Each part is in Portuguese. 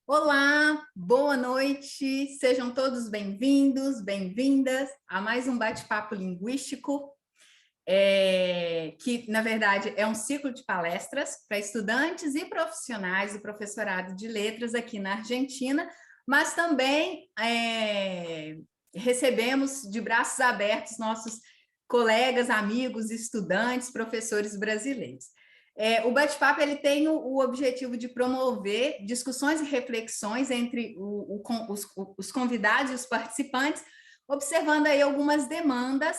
Olá, boa noite, sejam todos bem-vindos, bem-vindas a mais um bate-papo linguístico, que, na verdade, é um ciclo de palestras para estudantes e profissionais do professorado de letras aqui na Argentina, mas também recebemos de braços abertos nossos colegas, amigos, estudantes, professores brasileiros. O bate-papo ele tem o objetivo de promover discussões e reflexões entre os convidados e os participantes, observando aí algumas demandas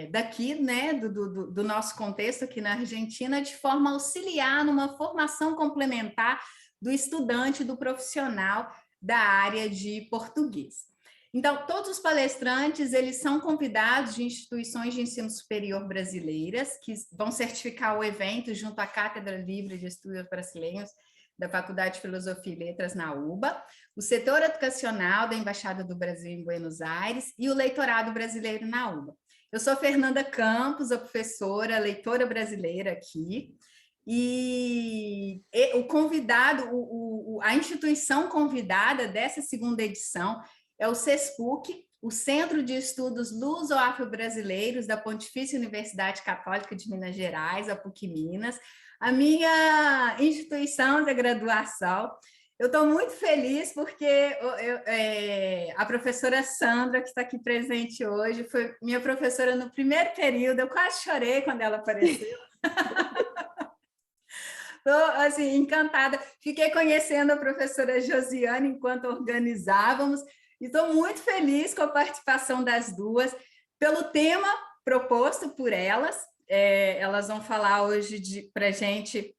daqui, né, do nosso contexto aqui na Argentina, de forma a auxiliar numa formação complementar do estudante, do profissional da área de português. Então, todos os palestrantes, eles são convidados de instituições de ensino superior brasileiras, que vão certificar o evento junto à Cátedra Livre de Estudos Brasileiros da Faculdade de Filosofia e Letras na UBA, o setor educacional da Embaixada do Brasil em Buenos Aires e o leitorado brasileiro na UBA. Eu sou Fernanda Campos, a professora, leitora brasileira aqui, e o convidado, a instituição convidada dessa segunda edição é o CESPUC, o Centro de Estudos Luso-Afro-Brasileiros da Pontifícia Universidade Católica de Minas Gerais, a PUC Minas, a minha instituição de graduação. Eu estou muito feliz porque a professora Sandra, que está aqui presente hoje, foi minha professora no primeiro período, eu quase chorei quando ela apareceu. Estou assim, encantada. Fiquei conhecendo a professora Josiane enquanto organizávamos, e estou muito feliz com a participação das duas, pelo tema proposto por elas. Elas vão falar hoje para a gente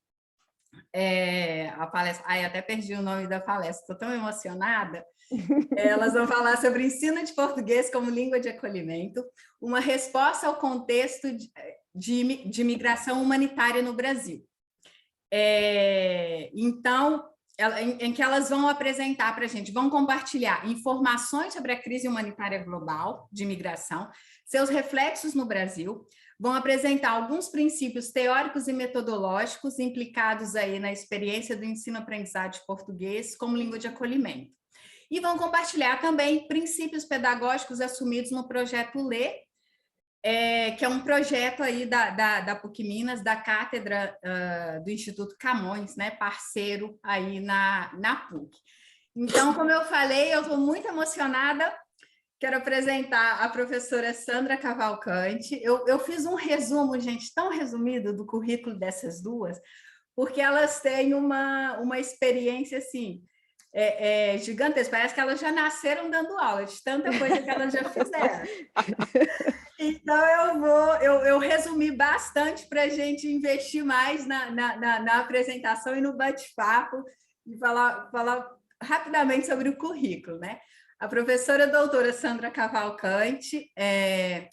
a palestra. Ai, até perdi o nome da palestra, estou tão emocionada. Elas vão falar sobre ensino de português como língua de acolhimento, uma resposta ao contexto de migração humanitária no Brasil. Então, em que elas vão apresentar para a gente, vão compartilhar informações sobre a crise humanitária global de imigração, seus reflexos no Brasil, vão apresentar alguns princípios teóricos e metodológicos implicados aí na experiência do ensino-aprendizagem de português como língua de acolhimento. E vão compartilhar também princípios pedagógicos assumidos no projeto Lê, que é um projeto aí da PUC Minas, da cátedra do Instituto Camões, né, parceiro aí na PUC. Então, como eu falei, eu estou muito emocionada, quero apresentar a professora Sandra Cavalcante. Eu fiz um resumo, gente, tão resumido do currículo dessas duas, porque elas têm uma experiência, assim, gigantesca. Parece que elas já nasceram dando aula, de tanta coisa que elas já fizeram. Então, eu resumi bastante para a gente investir mais na apresentação e no bate-papo e falar rapidamente sobre o currículo, né? A professora doutora Sandra Cavalcante é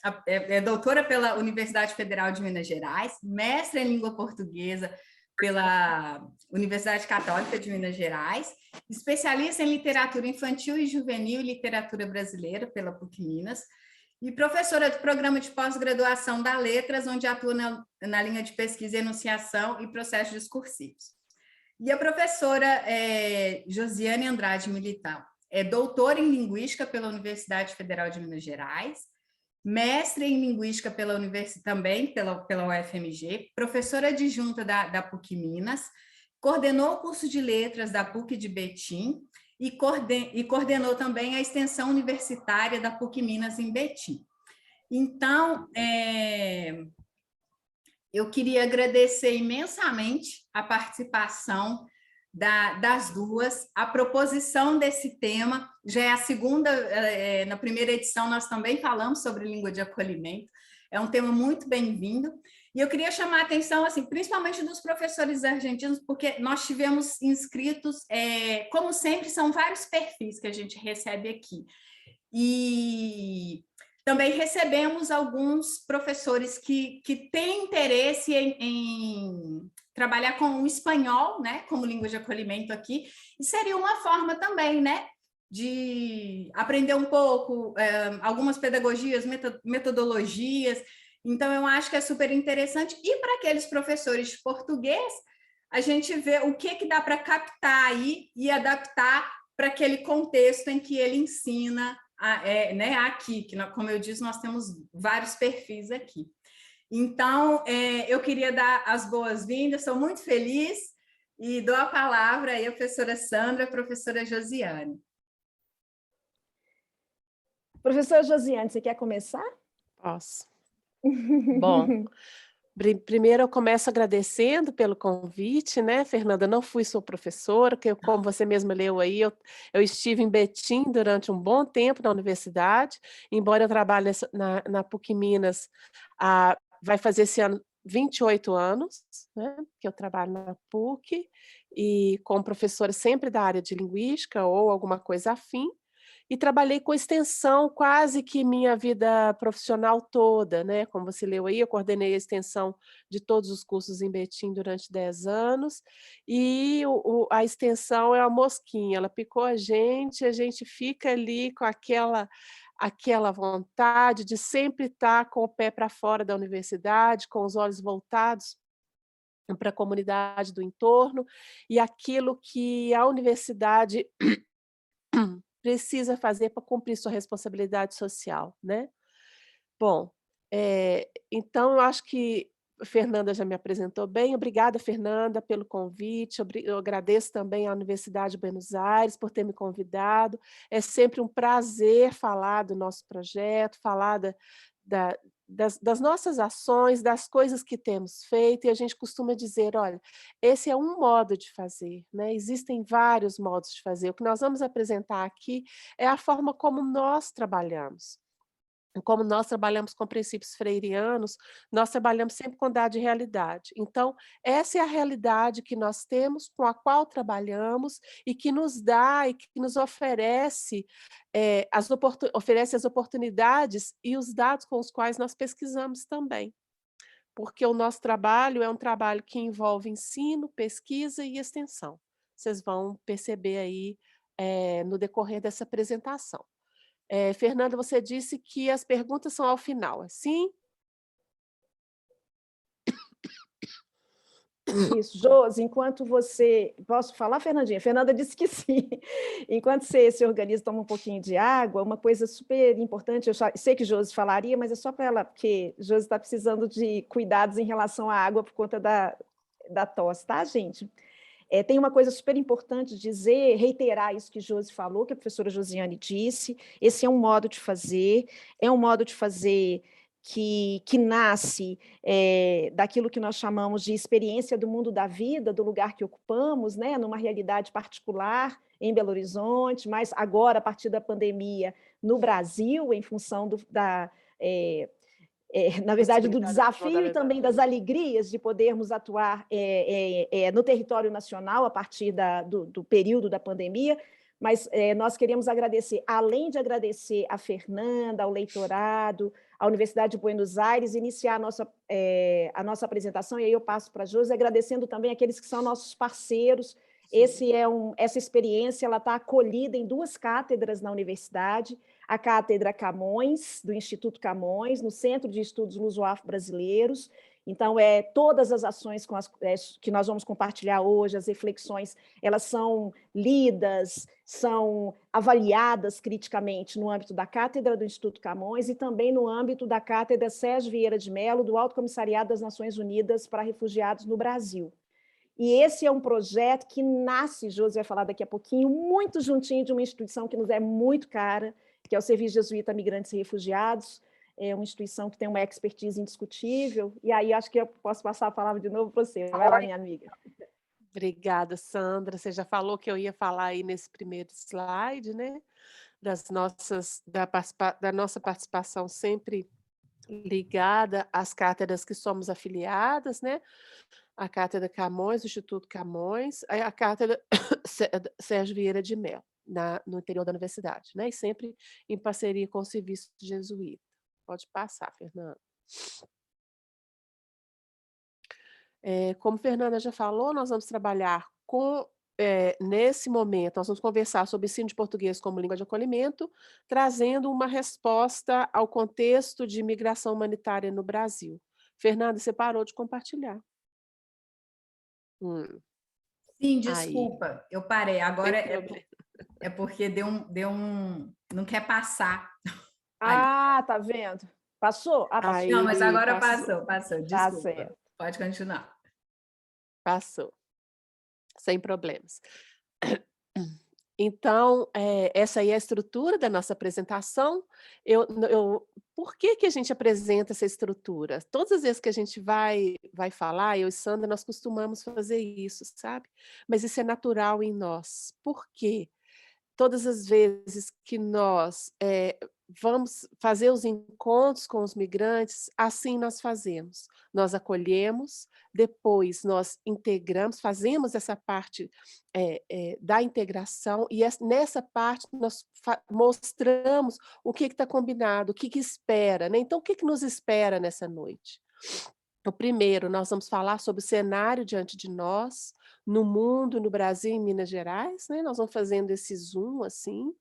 doutora pela Universidade Federal de Minas Gerais, mestre em língua portuguesa pela Universidade Católica de Minas Gerais, especialista em literatura infantil e juvenil e literatura brasileira pela PUC Minas, e professora do programa de pós-graduação da Letras, onde atua na linha de pesquisa, enunciação e processos discursivos. E a professora Josiane Andrade Militão é doutora em Linguística pela Universidade Federal de Minas Gerais, mestre em Linguística também pela UFMG, professora adjunta da PUC Minas, coordenou o curso de Letras da PUC de Betim, e coordenou também a extensão universitária da PUC Minas em Betim. Então, eu queria agradecer imensamente a participação das duas, a proposição desse tema, já é a segunda, na primeira edição nós também falamos sobre língua de acolhimento, é um tema muito bem-vindo. E eu queria chamar a atenção, assim, principalmente dos professores argentinos, porque nós tivemos inscritos, como sempre, são vários perfis que a gente recebe aqui. E também recebemos alguns professores que têm interesse em trabalhar com o espanhol, né, como língua de acolhimento aqui, e seria uma forma também, né, de aprender um pouco, algumas pedagogias, metodologias. Então, eu acho que é super interessante. E para aqueles professores de português, a gente vê o que dá para captar aí e adaptar para aquele contexto em que ele ensina, né, aqui, que, como eu disse, nós temos vários perfis aqui. Então, eu queria dar as boas-vindas, sou muito feliz e dou a palavra aí à professora Sandra, à professora Josiane. Professora Josiane, você quer começar? Posso. Bom, primeiro eu começo agradecendo pelo convite, né, Fernanda? Não fui sua professora, que como você mesma leu aí, eu estive em Betim durante um bom tempo na universidade, embora eu trabalhe na PUC Minas, vai fazer esse ano 28 anos, né, que eu trabalho na PUC, e como professora sempre da área de linguística ou alguma coisa afim, e trabalhei com extensão quase que minha vida profissional toda, né, como você leu aí, eu coordenei a extensão de todos os cursos em Betim durante 10 anos, e a extensão é a mosquinha, ela picou a gente fica ali com aquela vontade de sempre estar com o pé para fora da universidade, com os olhos voltados para a comunidade do entorno, e aquilo que a universidade precisa fazer para cumprir sua responsabilidade social, né. Bom, então eu acho que a Fernanda já me apresentou bem, obrigada Fernanda pelo convite, eu agradeço também à Universidade de Buenos Aires por ter me convidado, é sempre um prazer falar do nosso projeto, falar da das nossas ações, das coisas que temos feito, e a gente costuma dizer: "Olha, esse é um modo de fazer, né, existem vários modos de fazer, o que nós vamos apresentar aqui é a forma como nós trabalhamos". Como nós trabalhamos com princípios freirianos, nós trabalhamos sempre com dado de realidade. Então, essa é a realidade que nós temos, com a qual trabalhamos e que nos dá e que nos oferece, oferece as oportunidades e os dados com os quais nós pesquisamos também. Porque o nosso trabalho é um trabalho que envolve ensino, pesquisa e extensão. Vocês vão perceber aí, no decorrer dessa apresentação. Fernanda, você disse que as perguntas são ao final, assim? Isso, Josi, enquanto você... Posso falar, Fernandinha? Fernanda disse que sim. Enquanto você se organiza, toma um pouquinho de água, uma coisa super importante, eu sei que Josi falaria, mas é só para ela, porque Josi está precisando de cuidados em relação à água por conta da tosse, tá, gente? Tem uma coisa super importante dizer, reiterar isso que Josi falou, que a professora Josiane disse, esse é um modo de fazer, é um modo de fazer que nasce daquilo que nós chamamos de experiência do mundo da vida, do lugar que ocupamos, né, numa realidade particular em Belo Horizonte, mas agora, a partir da pandemia, no Brasil, em função na verdade, do desafio e também das alegrias de podermos atuar no território nacional a partir do período da pandemia, mas nós queremos agradecer, além de agradecer a Fernanda, ao leitorado, à Universidade de Buenos Aires, iniciar a nossa apresentação, e aí eu passo para a Josi, agradecendo também aqueles que são nossos parceiros. Essa experiência está acolhida em 2 cátedras na universidade, a Cátedra Camões, do Instituto Camões, no Centro de Estudos Luso-Afro-Brasileiros. Então, todas as ações que nós vamos compartilhar hoje, as reflexões, elas são lidas, são avaliadas criticamente no âmbito da Cátedra do Instituto Camões e também no âmbito da Cátedra Sérgio Vieira de Mello, do Alto Comissariado das Nações Unidas para Refugiados no Brasil. E esse é um projeto que nasce, Josi vai falar daqui a pouquinho, muito juntinho de uma instituição que nos é muito cara, que é o Serviço Jesuíta Migrantes e Refugiados, é uma instituição que tem uma expertise indiscutível, e aí acho que eu posso passar a palavra de novo para você. Vai lá, minha amiga. Obrigada, Sandra. Você já falou que eu ia falar aí nesse primeiro slide, né? Da nossa participação sempre ligada às cátedras que somos afiliadas, né? A Cátedra Camões, o Instituto Camões, a Cátedra Sérgio Vieira de Mello, no interior da universidade, né? E sempre em parceria com o Serviço Jesuíta. Pode passar, Fernanda. Como a Fernanda já falou, nós vamos trabalhar nesse momento, nós vamos conversar sobre ensino de português como língua de acolhimento, trazendo uma resposta ao contexto de migração humanitária no Brasil. Fernanda, você parou de compartilhar. Hum, Sim, aí, desculpa, eu parei. sem Agora problema. é porque não quer passar ali. Ah, tá vendo? Passou? Ah, passou. Não, mas Aí, agora passou, passou, Tá desculpa. certo. Pode continuar. passou, sem problemas. Então, essa aí é a estrutura da nossa apresentação. Por que que a gente apresenta essa estrutura? Todas as vezes que a gente vai falar, eu e Sandra, nós costumamos fazer isso, sabe. Mas isso é natural em nós. Por quê? Todas as vezes que nós, vamos fazer os encontros com os migrantes, assim nós fazemos. Nós acolhemos, depois nós integramos, fazemos essa parte, da integração e nessa parte nós mostramos o que está combinado, o que que espera, né. Então o que que nos espera nessa noite? O primeiro, nós vamos falar sobre o cenário diante de nós, no mundo, no Brasil e em Minas Gerais, né, nós vamos fazendo esse zoom, assim.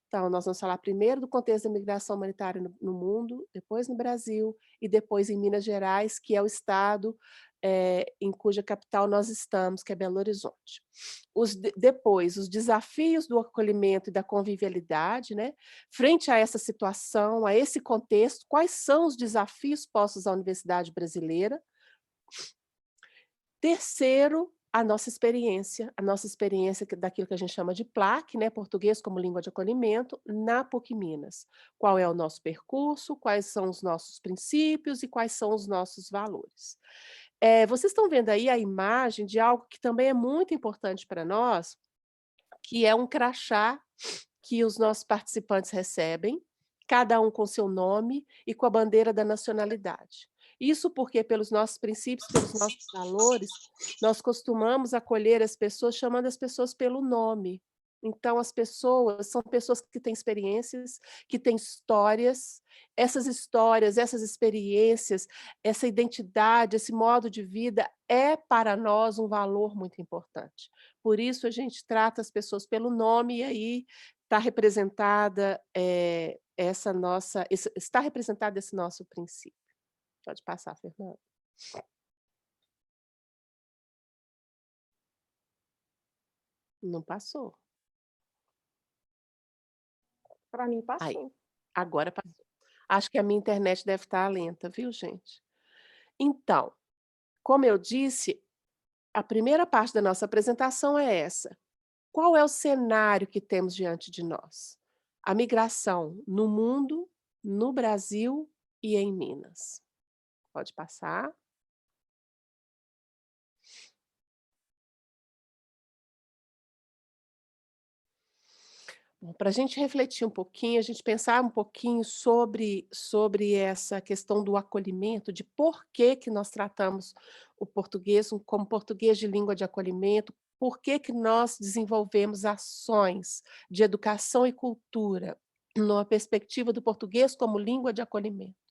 Então, nós vamos falar primeiro do contexto da migração humanitária no mundo, depois no Brasil e depois em Minas Gerais, que é o estado, em cuja capital nós estamos, que é Belo Horizonte. Depois, os desafios do acolhimento e da convivialidade, né, frente a essa situação, a esse contexto, quais são os desafios postos à universidade brasileira. Terceiro, a nossa experiência daquilo que a gente chama de PLAC, né, português como língua de acolhimento, na PUC Minas. Qual é o nosso percurso, quais são os nossos princípios e quais são os nossos valores. Vocês estão vendo aí a imagem de algo que também é muito importante para nós, que é um crachá que os nossos participantes recebem, cada um com seu nome e com a bandeira da nacionalidade. Isso porque, pelos nossos princípios, pelos nossos valores, nós costumamos acolher as pessoas chamando as pessoas pelo nome. Então, as pessoas são pessoas que têm experiências, que têm histórias, essas experiências, essa identidade, esse modo de vida é para nós um valor muito importante. Por isso a gente trata as pessoas pelo nome e aí está representada, está representado esse nosso princípio. Pode passar, Fernanda. Não passou. Para mim, Aí, passou. agora passou. Acho que a minha internet deve estar lenta, viu, gente? Então, como eu disse, a primeira parte da nossa apresentação é essa. Qual é o cenário que temos diante de nós? A migração no mundo, no Brasil e em Minas. Pode passar. Para a gente refletir um pouquinho, a gente pensar um pouquinho sobre essa questão do acolhimento, de por que que nós tratamos o português como português de língua de acolhimento, por que que nós desenvolvemos ações de educação e cultura numa perspectiva do português como língua de acolhimento.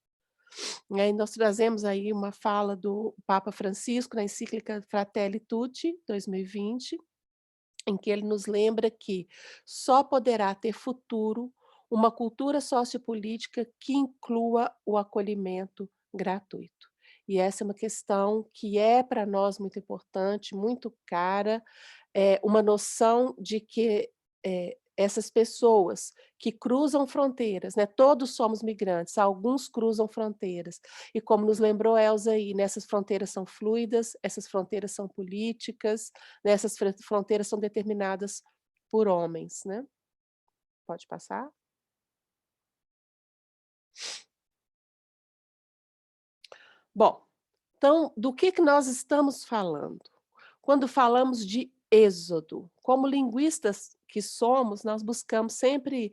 E aí nós trazemos aí uma fala do Papa Francisco na encíclica Fratelli Tutti, 2020, em que ele nos lembra que só poderá ter futuro uma cultura sociopolítica que inclua o acolhimento gratuito. E essa é uma questão que é para nós muito importante, muito cara, uma noção de que essas pessoas que cruzam fronteiras, né, todos somos migrantes, alguns cruzam fronteiras, e como nos lembrou Elza aí, né, essas fronteiras são fluidas, essas fronteiras são políticas, né, essas fronteiras são determinadas por homens, né. Pode passar? Bom, então do que nós estamos falando? Quando falamos de êxodo, como linguistas que somos, nós buscamos sempre,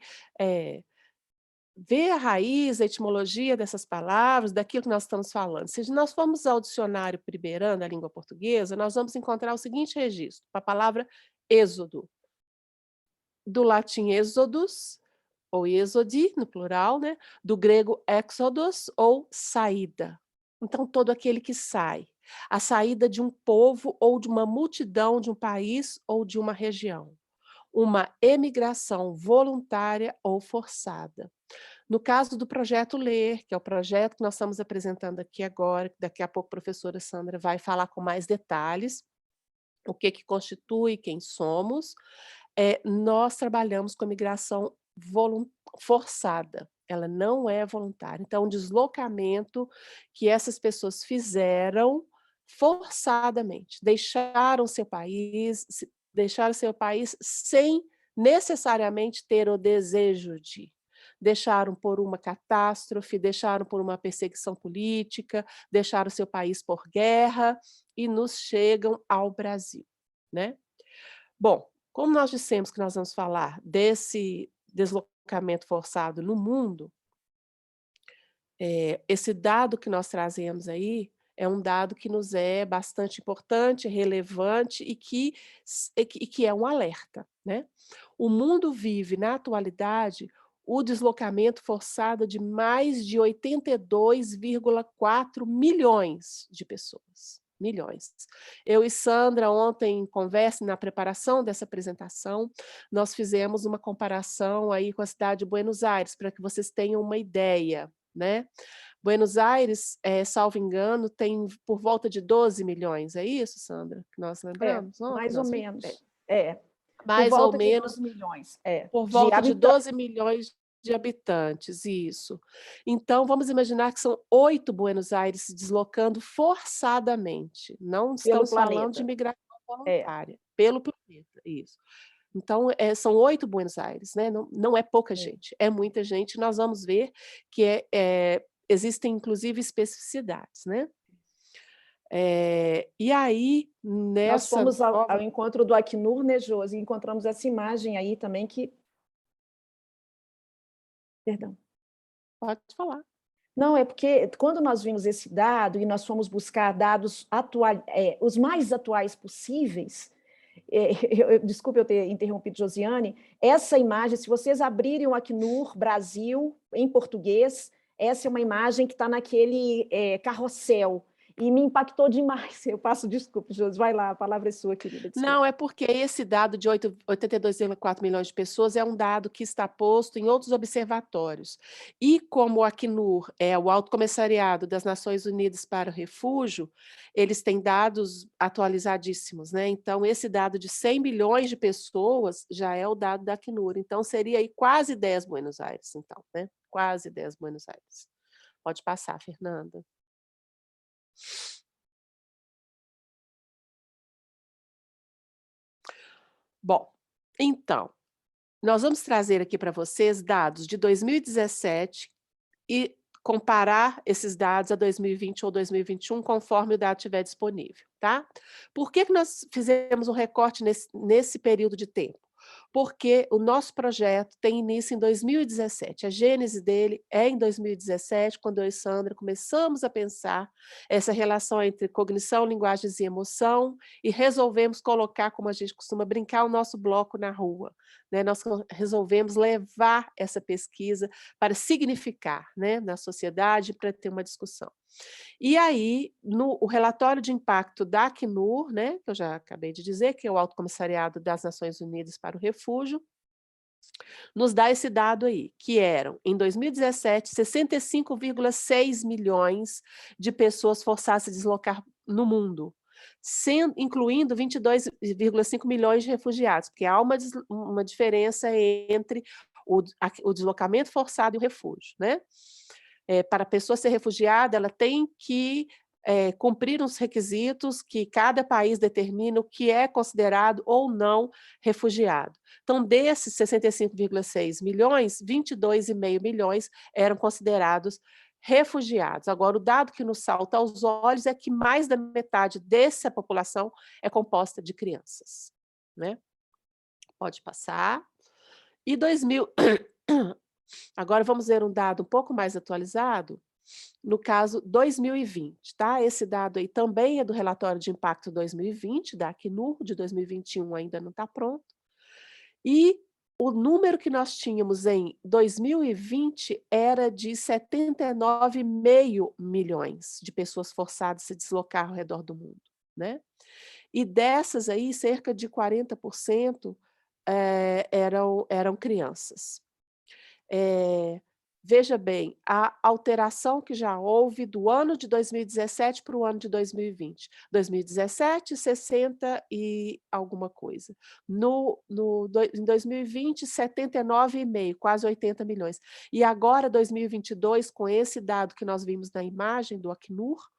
ver a raiz, a etimologia dessas palavras, daquilo que nós estamos falando. Se nós formos ao dicionário Priberan da língua portuguesa, nós vamos encontrar o seguinte registro, a palavra êxodo, do latim êxodos, ou êxodi, no plural, né, do grego exodos, ou saída. Então, todo aquele que sai. A saída de um povo ou de uma multidão de um país ou de uma região. Uma emigração voluntária ou forçada. No caso do projeto Ler, que é o projeto que nós estamos apresentando aqui agora, que daqui a pouco a professora Sandra vai falar com mais detalhes, o que que constitui quem somos, nós trabalhamos com a migração forçada, ela não é voluntária. Então, um deslocamento que essas pessoas fizeram forçadamente, deixaram seu país sem necessariamente ter o desejo de. Deixaram por uma catástrofe, deixaram por uma perseguição política, deixaram seu país por guerra e nos chegam ao Brasil, né. Bom, como nós dissemos que nós vamos falar desse deslocamento forçado no mundo, esse dado que nós trazemos aí é um dado que nos é bastante importante, relevante e que é um alerta, né. O mundo vive, na atualidade, o deslocamento forçado de mais de 82,4 milhões de pessoas, milhões. Eu e Sandra, ontem, em conversa, na preparação dessa apresentação, nós fizemos uma comparação aí com a cidade de Buenos Aires, para que vocês tenham uma ideia, né. Buenos Aires, salvo engano, tem por volta de 12 milhões, é isso, Sandra, que nós lembramos ontem? mais ou Nós vi menos. Por mais ou volta de menos 12 milhões, por de volta de habitantes. 12 milhões de habitantes, isso. Então, vamos imaginar que são 8 Buenos Aires se deslocando forçadamente, não Pelo estamos falando de planeta. migração É, voluntária, pelo planeta, isso. Então, são 8 Buenos Aires, né, não é pouca é. gente, é muita gente, nós vamos ver que existem inclusive especificidades, né. E aí, Nós nessa fomos ao nova encontro do Acnur, né, Josi, e encontramos essa imagem aí também que perdão. pode falar. Não, é porque quando nós vimos esse dado e nós fomos buscar dados os mais atuais possíveis, desculpe eu ter interrompido, Josiane, essa imagem, se vocês abrirem o Acnur Brasil, em português, essa é uma imagem que está naquele carrossel, e me impactou demais. Eu passo desculpa, Josi, vai lá, a palavra é sua, querida, desculpa. Não, é porque esse dado de 82,4 milhões de pessoas é um dado que está posto em outros observatórios. E como o Acnur é o Alto Comissariado das Nações Unidas para o Refúgio, eles têm dados atualizadíssimos, né. Então esse dado de 100 milhões de pessoas já é o dado da Acnur, então seria aí quase 10 Buenos Aires então, né, quase 10 Buenos Aires. Pode passar, Fernanda. Bom, então, nós vamos trazer aqui para vocês dados de 2017 e comparar esses dados a 2020 ou 2021, conforme o dado estiver disponível, tá? Por que que nós fizemos um recorte nesse período de tempo? Porque o nosso projeto tem início em 2017, a gênese dele é em 2017, quando eu e Sandra começamos a pensar essa relação entre cognição, linguagens e emoção, e resolvemos colocar, como a gente costuma brincar, o nosso bloco na rua, né, nós resolvemos levar essa pesquisa para significar, né, na sociedade, para ter uma discussão. E aí, o relatório de impacto da Acnur, né, que eu já acabei de dizer, que é o Alto Comissariado das Nações Unidas para o Refúgio, nos dá esse dado aí, que eram, em 2017, 65,6 milhões de pessoas forçadas a se deslocar no mundo, incluindo 22,5 milhões de refugiados, porque há uma diferença entre o deslocamento forçado e o refúgio, né. Para a pessoa ser refugiada, ela tem que cumprir uns requisitos que cada país determina o que é considerado ou não refugiado. Então, desses 65,6 milhões, 22,5 milhões eram considerados refugiados. Agora, o dado que nos salta aos olhos é que mais da metade dessa população é composta de crianças, né. Pode passar. E 2000 agora vamos ver um dado um pouco mais atualizado, no caso 2020, tá? Esse dado aí também é do relatório de impacto 2020, da Acnur, de 2021 ainda não está pronto. E o número que nós tínhamos em 2020 era de 79,5 milhões de pessoas forçadas a se deslocar ao redor do mundo, né? E dessas aí, cerca de 40% eram crianças. Veja bem, a alteração que já houve do ano de 2017 para o ano de 2020. 2017, 60 e alguma coisa. Em 2020, 79,5, quase 80 milhões. E agora, 2022, com esse dado que nós vimos na imagem do Acnur,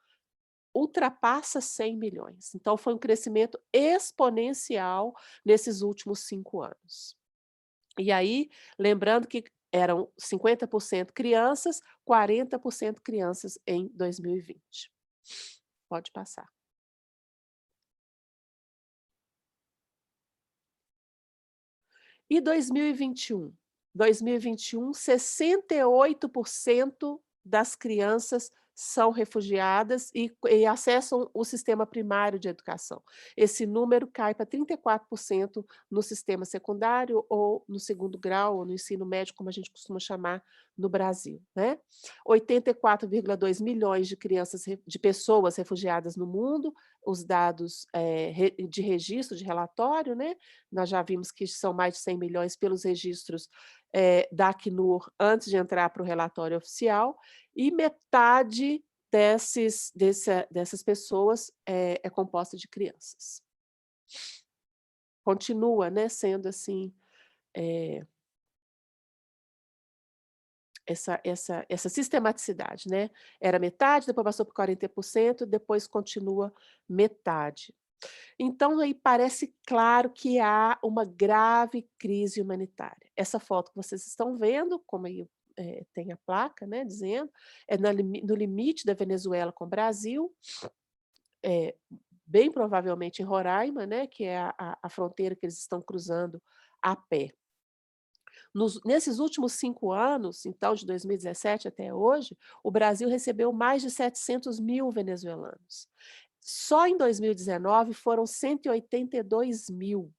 ultrapassa 100 milhões. Então, foi um crescimento exponencial nesses últimos 5 anos. E aí, lembrando que eram 50% crianças, 40% crianças em 2020. Pode passar. E 2021? 2021, 68% das crianças são refugiadas e acessam o sistema primário de educação. Esse número cai para 34% no sistema secundário ou no segundo grau, ou no ensino médio, como a gente costuma chamar no Brasil, né? 84,2 milhões de de pessoas refugiadas no mundo, os dados de registro, de relatório, né? Nós já vimos que são mais de 100 milhões pelos registros da Acnur antes de entrar para o relatório oficial, e metade dessas pessoas é composta de crianças. Continua, né, sendo assim, essa sistematicidade, né? Era metade, depois passou por 40%, depois continua metade. Então, aí parece claro que há uma grave crise humanitária. Essa foto que vocês estão vendo, como aí tem a placa, né, dizendo, é no limite da Venezuela com o Brasil, bem provavelmente em Roraima, né, que é a fronteira que eles estão cruzando a pé. Nesses últimos 5 anos, então de 2017 até hoje, o Brasil recebeu mais de 700 mil venezuelanos. Só em 2019 foram 182 mil.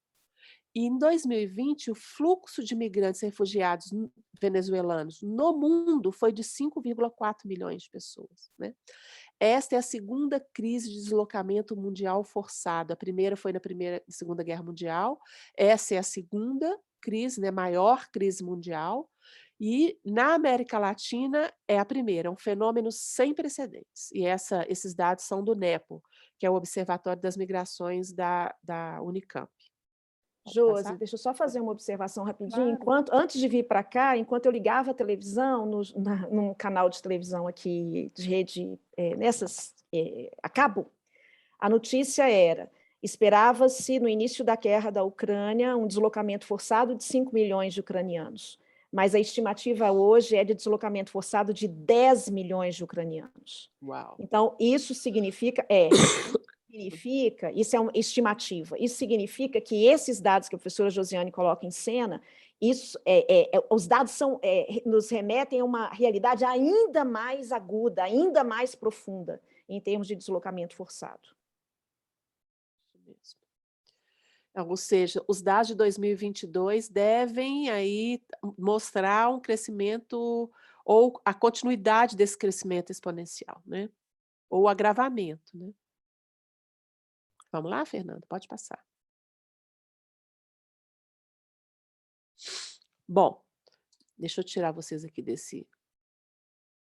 E em 2020, o fluxo de imigrantes e refugiados venezuelanos no mundo foi de 5,4 milhões de pessoas, né? Esta é a segunda crise de deslocamento mundial forçado. A primeira foi na Segunda Guerra Mundial, essa é a segunda crise, né, maior crise mundial, e na América Latina é a primeira, é um fenômeno sem precedentes. E esses dados são do NEPO, que é o Observatório das Migrações da Unicamp. Pode Josi, passar? deixa eu só fazer uma observação rapidinho. Claro. Antes de vir para cá, enquanto eu ligava a televisão, num canal de televisão aqui de rede, a cabo, a notícia era: esperava-se, no início da guerra da Ucrânia, um deslocamento forçado de 5 milhões de ucranianos, mas a estimativa hoje é de deslocamento forçado de 10 milhões de ucranianos. Uau. Então, isso significa, isso é uma estimativa, isso significa que esses dados que a professora Josiane coloca em cena, os dados nos remetem a uma realidade ainda mais aguda, ainda mais profunda, em termos de deslocamento forçado. Isso mesmo. Ou seja, os dados de 2022 devem aí mostrar um crescimento ou a continuidade desse crescimento exponencial, né? Ou agravamento, né? Vamos lá, Fernanda? Pode passar. Bom, deixa eu tirar vocês aqui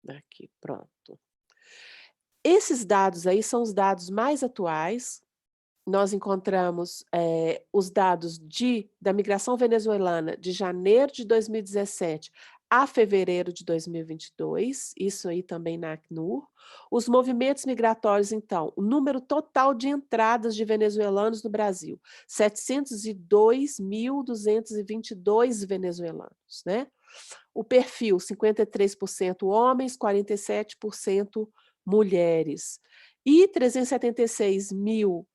daqui, pronto. Esses dados aí são os dados mais atuais. Nós encontramos os dados da migração venezuelana de janeiro de 2017 a fevereiro de 2022, isso aí também na Acnur. Os movimentos migratórios, então, o número total de entradas de venezuelanos no Brasil, 702.222 venezuelanos, né? O perfil, 53% homens, 47% mulheres. E 376 mil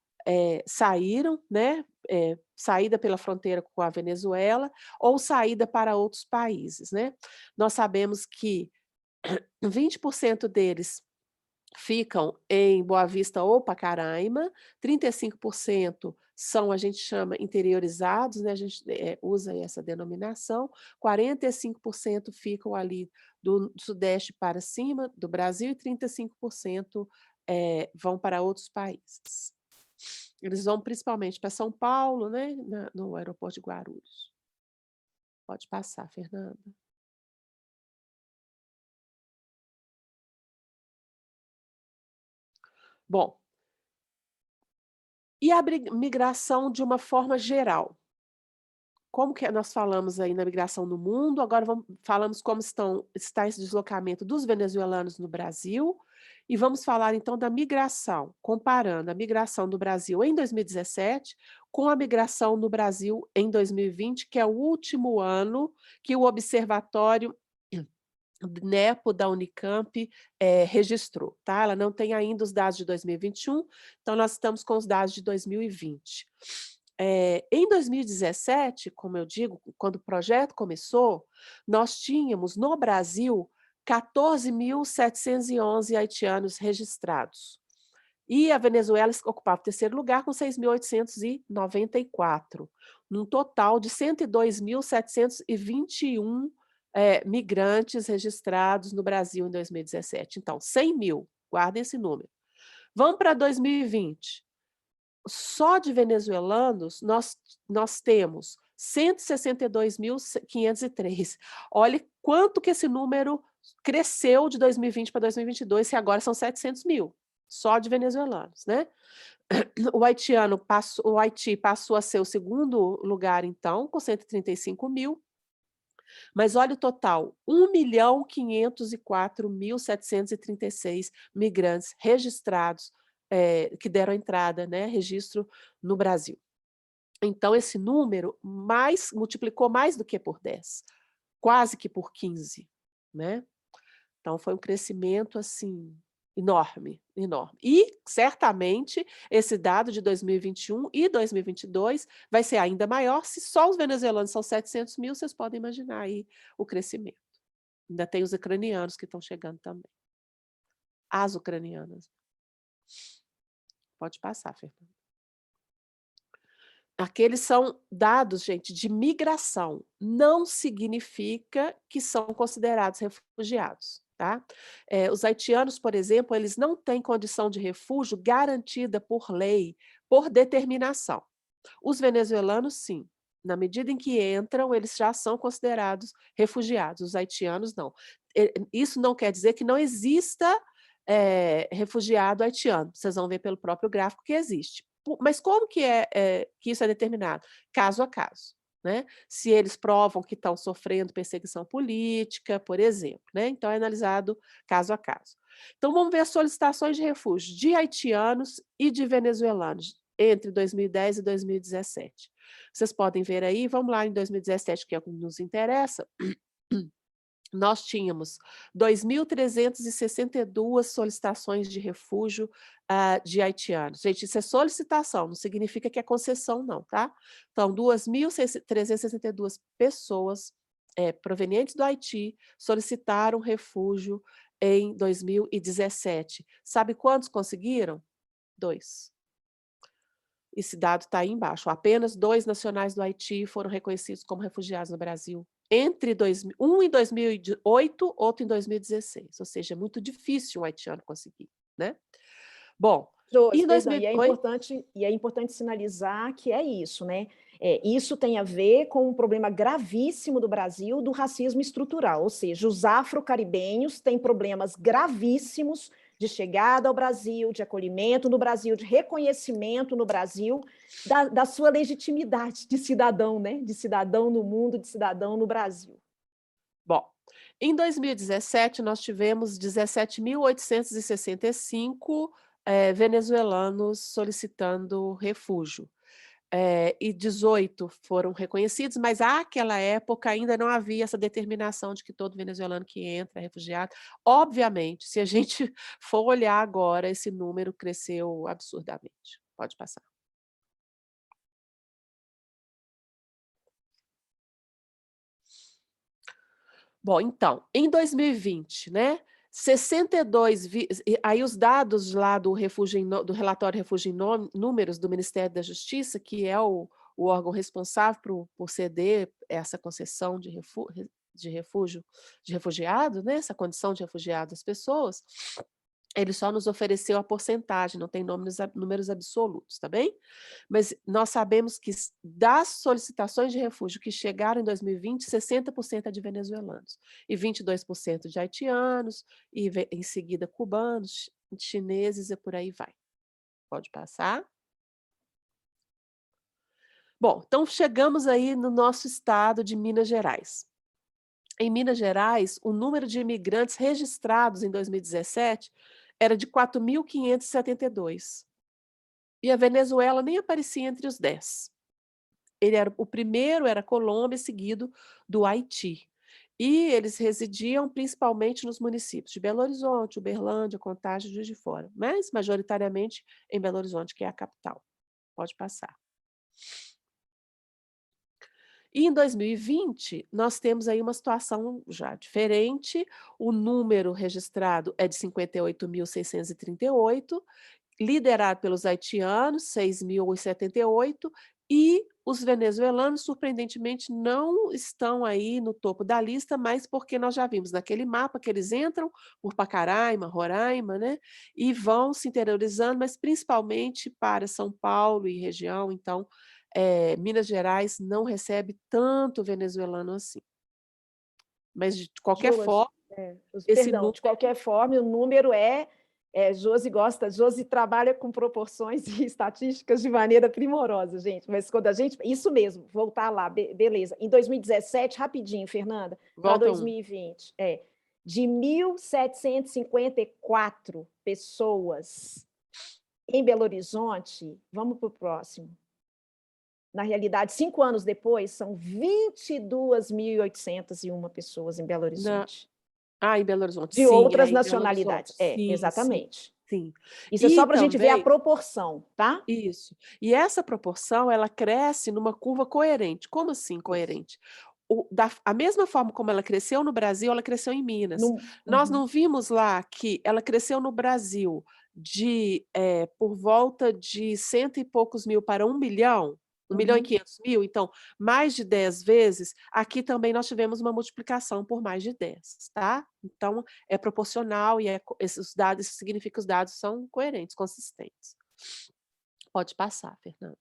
saíram, né? Saída pela fronteira com a Venezuela ou saída para outros países, né? Nós sabemos que 20% deles ficam em Boa Vista ou Pacaraima, 35% são, a gente chama, interiorizados, né? A gente usa essa denominação, 45% ficam ali do sudeste para cima do Brasil e 35% vão para outros países. Eles vão principalmente para São Paulo, né? No aeroporto de Guarulhos. Pode passar, Fernanda. Bom, e a migração de uma forma geral? Como que nós falamos aí na migração no mundo, agora falamos como está esse deslocamento dos venezuelanos no Brasil, e vamos falar então da migração, comparando a migração do Brasil em 2017 com a migração no Brasil em 2020, que é o último ano que o Observatório NEPO da Unicamp registrou, tá? Ela não tem ainda os dados de 2021, então nós estamos com os dados de 2020. Em 2017, como eu digo, quando o projeto começou, nós tínhamos no Brasil 14.711 haitianos registrados. E a Venezuela ocupava o terceiro lugar com 6.894, num total de 102.721 migrantes registrados no Brasil em 2017. Então, 100 mil, guardem esse número. Vamos para 2020. Só de venezuelanos, nós temos 162.503. Olha quanto que esse número cresceu de 2020 para 2022, se agora são 700 mil, só de venezuelanos, né? O Haiti passou a ser o segundo lugar, então, com 135 mil, mas olha o total, 1.504.736 migrantes registrados, que deram entrada, né, registro no Brasil. Então, esse número multiplicou mais do que por 10, quase que por 15, né? Então, foi um crescimento, assim, enorme, enorme. E, certamente, esse dado de 2021 e 2022 vai ser ainda maior, se só os venezuelanos são 700 mil, vocês podem imaginar aí o crescimento. Ainda tem os ucranianos que estão chegando também. As ucranianas. Pode passar, Fernanda. Aqueles são dados, gente, de migração. Não significa que são considerados refugiados, tá? Os haitianos, por exemplo, eles não têm condição de refúgio garantida por lei, por determinação. Os venezuelanos, sim. Na medida em que entram, eles já são considerados refugiados. Os haitianos, não. Isso não quer dizer que não exista refugiado haitiano. Vocês vão ver pelo próprio gráfico que existe. Mas como que que isso é determinado? Caso a caso, né? Se eles provam que estão sofrendo perseguição política, por exemplo, né? Então é analisado caso a caso. Então vamos ver as solicitações de refúgio de haitianos e de venezuelanos entre 2010 e 2017. Vocês podem ver aí, vamos lá em 2017, que é o que nos interessa. Nós tínhamos 2.362 solicitações de refúgio de haitianos. Gente, isso é solicitação, não significa que é concessão, não, tá? Então, 2.362 pessoas provenientes do Haiti solicitaram refúgio em 2017. Sabe quantos conseguiram? 2. Esse dado está aí embaixo. Apenas 2 nacionais do Haiti foram reconhecidos como refugiados no Brasil. Um em 2008, outro em 2016. Ou seja, é muito difícil um haitiano conseguir, né? Bom, em 2000... E é importante sinalizar que é isso, né? Isso tem a ver com um problema gravíssimo do Brasil, do racismo estrutural, ou seja, os afro-caribenhos têm problemas gravíssimos de chegada ao Brasil, de acolhimento no Brasil, de reconhecimento no Brasil, da sua legitimidade de cidadão, né? De cidadão no mundo, de cidadão no Brasil. Bom, em 2017, nós tivemos 17.865 venezuelanos solicitando refúgio. E 18 foram reconhecidos, mas àquela época ainda não havia essa determinação de que todo venezuelano que entra é refugiado. Obviamente, se a gente for olhar agora, esse número cresceu absurdamente. Pode passar. Bom, então, em 2020, né? 62, aí os dados lá do relatório Refúgio em Números do Ministério da Justiça, que é o órgão responsável por ceder essa concessão de refugiado, né? Essa condição de refugiado às pessoas, ele só nos ofereceu a porcentagem, não tem números absolutos, tá bem? Mas nós sabemos que das solicitações de refúgio que chegaram em 2020, 60% é de venezuelanos, e 22% de haitianos, e em seguida cubanos, chineses e por aí vai, Pode passar. Bom, então chegamos aí no nosso estado de Minas Gerais. Em Minas Gerais, o número de imigrantes registrados em 2017 era de 4.572. E a Venezuela nem aparecia entre os 10. O primeiro era a Colômbia, seguido do Haiti. E eles residiam principalmente nos municípios de Belo Horizonte, Uberlândia, Contagem e Juiz de Fora, mas majoritariamente em Belo Horizonte, que é a capital. Pode passar. E em 2020, nós temos aí uma situação já diferente, o número registrado é de 58.638, liderado pelos haitianos, 6.078, e os venezuelanos, surpreendentemente, não estão aí no topo da lista, mas porque nós já vimos naquele mapa que eles entram por Pacaraima, Roraima, né, e vão se interiorizando, mas principalmente para São Paulo e região, então, Minas Gerais não recebe tanto venezuelano assim. Mas de qualquer forma, esse Perdão, número... de qualquer forma, o número Josi trabalha com proporções e estatísticas de maneira primorosa, gente, mas quando a gente, isso mesmo, voltar lá, beleza, em 2017, rapidinho, Fernanda, para 2020, de 1.754 pessoas em Belo Horizonte, vamos para o próximo. Na realidade, 5 anos depois, são 22.801 pessoas em Belo Horizonte. Em Belo Horizonte, de sim, outras em Belo nacionalidades. Horizonte. Sim, Exatamente. sim. Isso é só para a gente ver a proporção, tá? Isso. E essa proporção, ela cresce numa curva coerente. Como assim coerente? A mesma forma como ela cresceu no Brasil, ela cresceu em Minas. Nós não vimos lá que ela cresceu no Brasil por volta de 100 e poucos mil para 1 milhão, 1.500.000, então, mais de 10 vezes, aqui também nós tivemos uma multiplicação por mais de 10, tá? Então, é proporcional e esses dados, isso significa que os dados são coerentes, consistentes. Pode passar, Fernanda.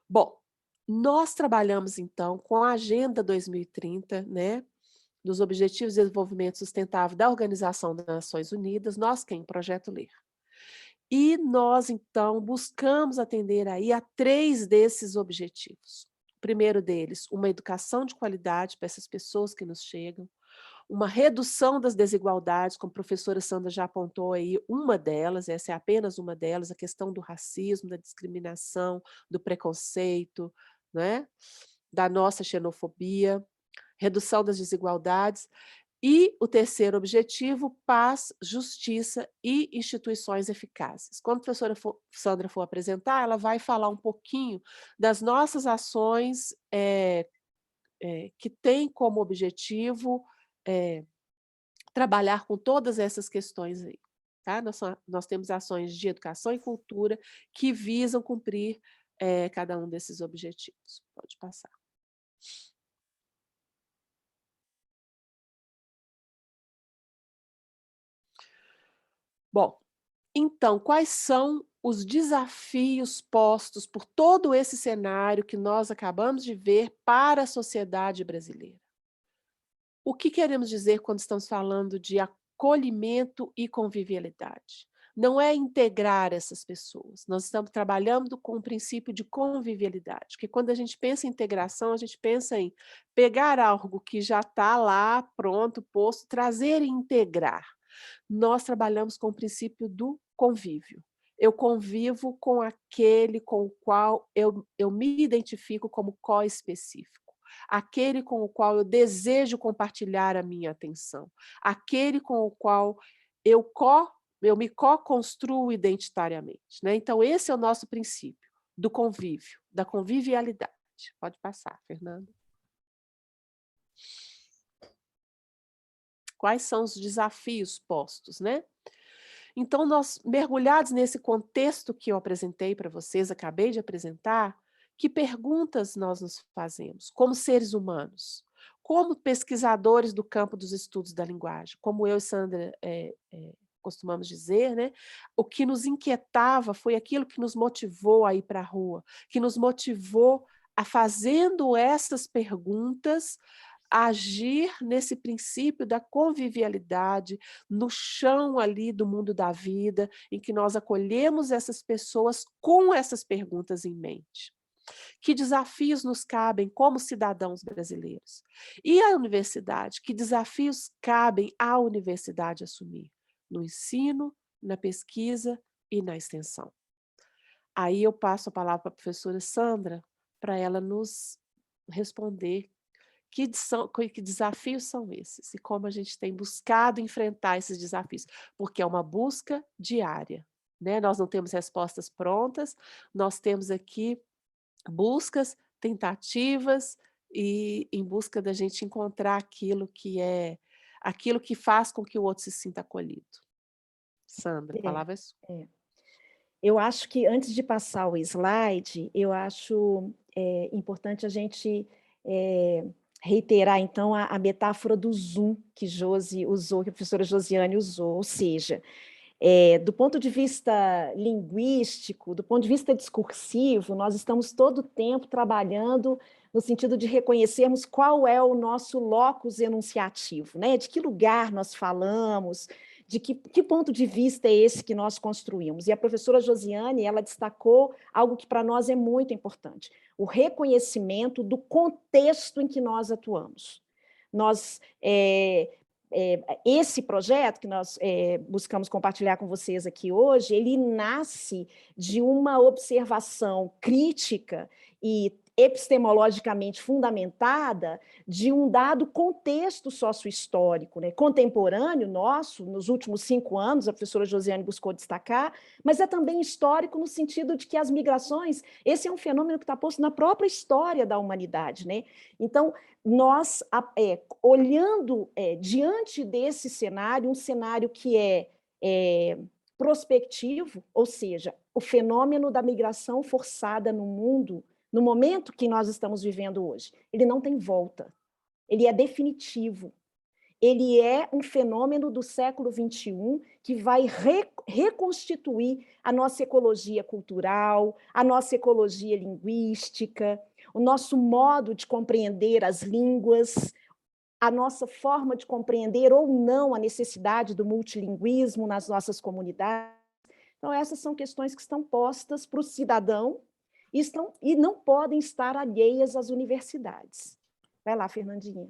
Bom, nós trabalhamos, então, com a Agenda 2030, né, dos Objetivos de Desenvolvimento Sustentável da Organização das Nações Unidas, nós quem? Projeto LER. E nós, então, buscamos atender aí a 3 desses objetivos. O primeiro deles, uma educação de qualidade para essas pessoas que nos chegam, uma redução das desigualdades, como a professora Sandra já apontou aí, uma delas, essa é apenas uma delas, a questão do racismo, da discriminação, do preconceito, né? Da nossa xenofobia, redução das desigualdades. E o terceiro objetivo, paz, justiça e instituições eficazes. Quando a professora Sandra for apresentar, ela vai falar um pouquinho das nossas ações que têm como objetivo trabalhar com todas essas questões aí. Tá? Nós temos ações de educação e cultura que visam cumprir cada um desses objetivos. Pode passar. Bom, então, quais são os desafios postos por todo esse cenário que nós acabamos de ver para a sociedade brasileira? O que queremos dizer quando estamos falando de acolhimento e convivialidade? Não é integrar essas pessoas, nós estamos trabalhando com o princípio de convivialidade, porque quando a gente pensa em integração, a gente pensa em pegar algo que já está lá, pronto, posto, trazer e integrar. Nós trabalhamos com o princípio do convívio. Eu convivo com aquele com o qual eu me identifico como co-específico, aquele com o qual eu desejo compartilhar a minha atenção, aquele com o qual eu me co-construo identitariamente, né? Então, esse é o nosso princípio do convívio, da convivialidade. Pode passar, Fernanda. Quais são os desafios postos, né? Então, nós, mergulhados nesse contexto que eu apresentei para vocês, acabei de apresentar, que perguntas nós nos fazemos como seres humanos, como pesquisadores do campo dos estudos da linguagem, como eu e Sandra costumamos dizer, né? O que nos inquietava foi aquilo que nos motivou a ir para a rua, que nos motivou a, fazendo essas perguntas, agir nesse princípio da convivialidade, no chão ali do mundo da vida, em que nós acolhemos essas pessoas com essas perguntas em mente. Que desafios nos cabem como cidadãos brasileiros? E a universidade? Que desafios cabem à universidade assumir? No ensino, na pesquisa e na extensão. Aí eu passo a palavra para a professora Sandra, para ela nos responder que desafios são esses e como a gente tem buscado enfrentar esses desafios, porque é uma busca diária, né? Nós não temos respostas prontas, nós temos aqui buscas, tentativas e em busca da gente encontrar aquilo que faz com que o outro se sinta acolhido. Sandra, a É, palavra é sua. é. Eu acho que, antes de passar o slide, eu acho importante a gente reiterar, então, a metáfora do Zoom que Josi usou, que a professora Josiane usou, ou seja, do ponto de vista linguístico, do ponto de vista discursivo, nós estamos todo o tempo trabalhando no sentido de reconhecermos qual é o nosso locus enunciativo, né? De que lugar nós falamos, de que ponto de vista é esse que nós construímos. E a professora Josiane, ela destacou algo que para nós é muito importante, o reconhecimento do contexto em que nós atuamos. Nós... esse projeto que nós buscamos compartilhar com vocês aqui hoje, ele nasce de uma observação crítica e epistemologicamente fundamentada de um dado contexto sociohistórico, né, contemporâneo nosso, nos últimos 5 anos, a professora Josiane buscou destacar, mas é também histórico no sentido de que as migrações, esse é um fenômeno que está posto na própria história da humanidade, né? Então, nós, olhando diante desse cenário, um cenário que é prospectivo, ou seja, o fenômeno da migração forçada no mundo, no momento que nós estamos vivendo hoje, ele não tem volta, ele é definitivo. Ele é um fenômeno do século XXI que vai reconstituir a nossa ecologia cultural, a nossa ecologia linguística, o nosso modo de compreender as línguas, a nossa forma de compreender ou não a necessidade do multilinguismo nas nossas comunidades. Então, essas são questões que estão postas para o cidadão e não podem estar alheias às universidades. Vai lá, Fernandinha.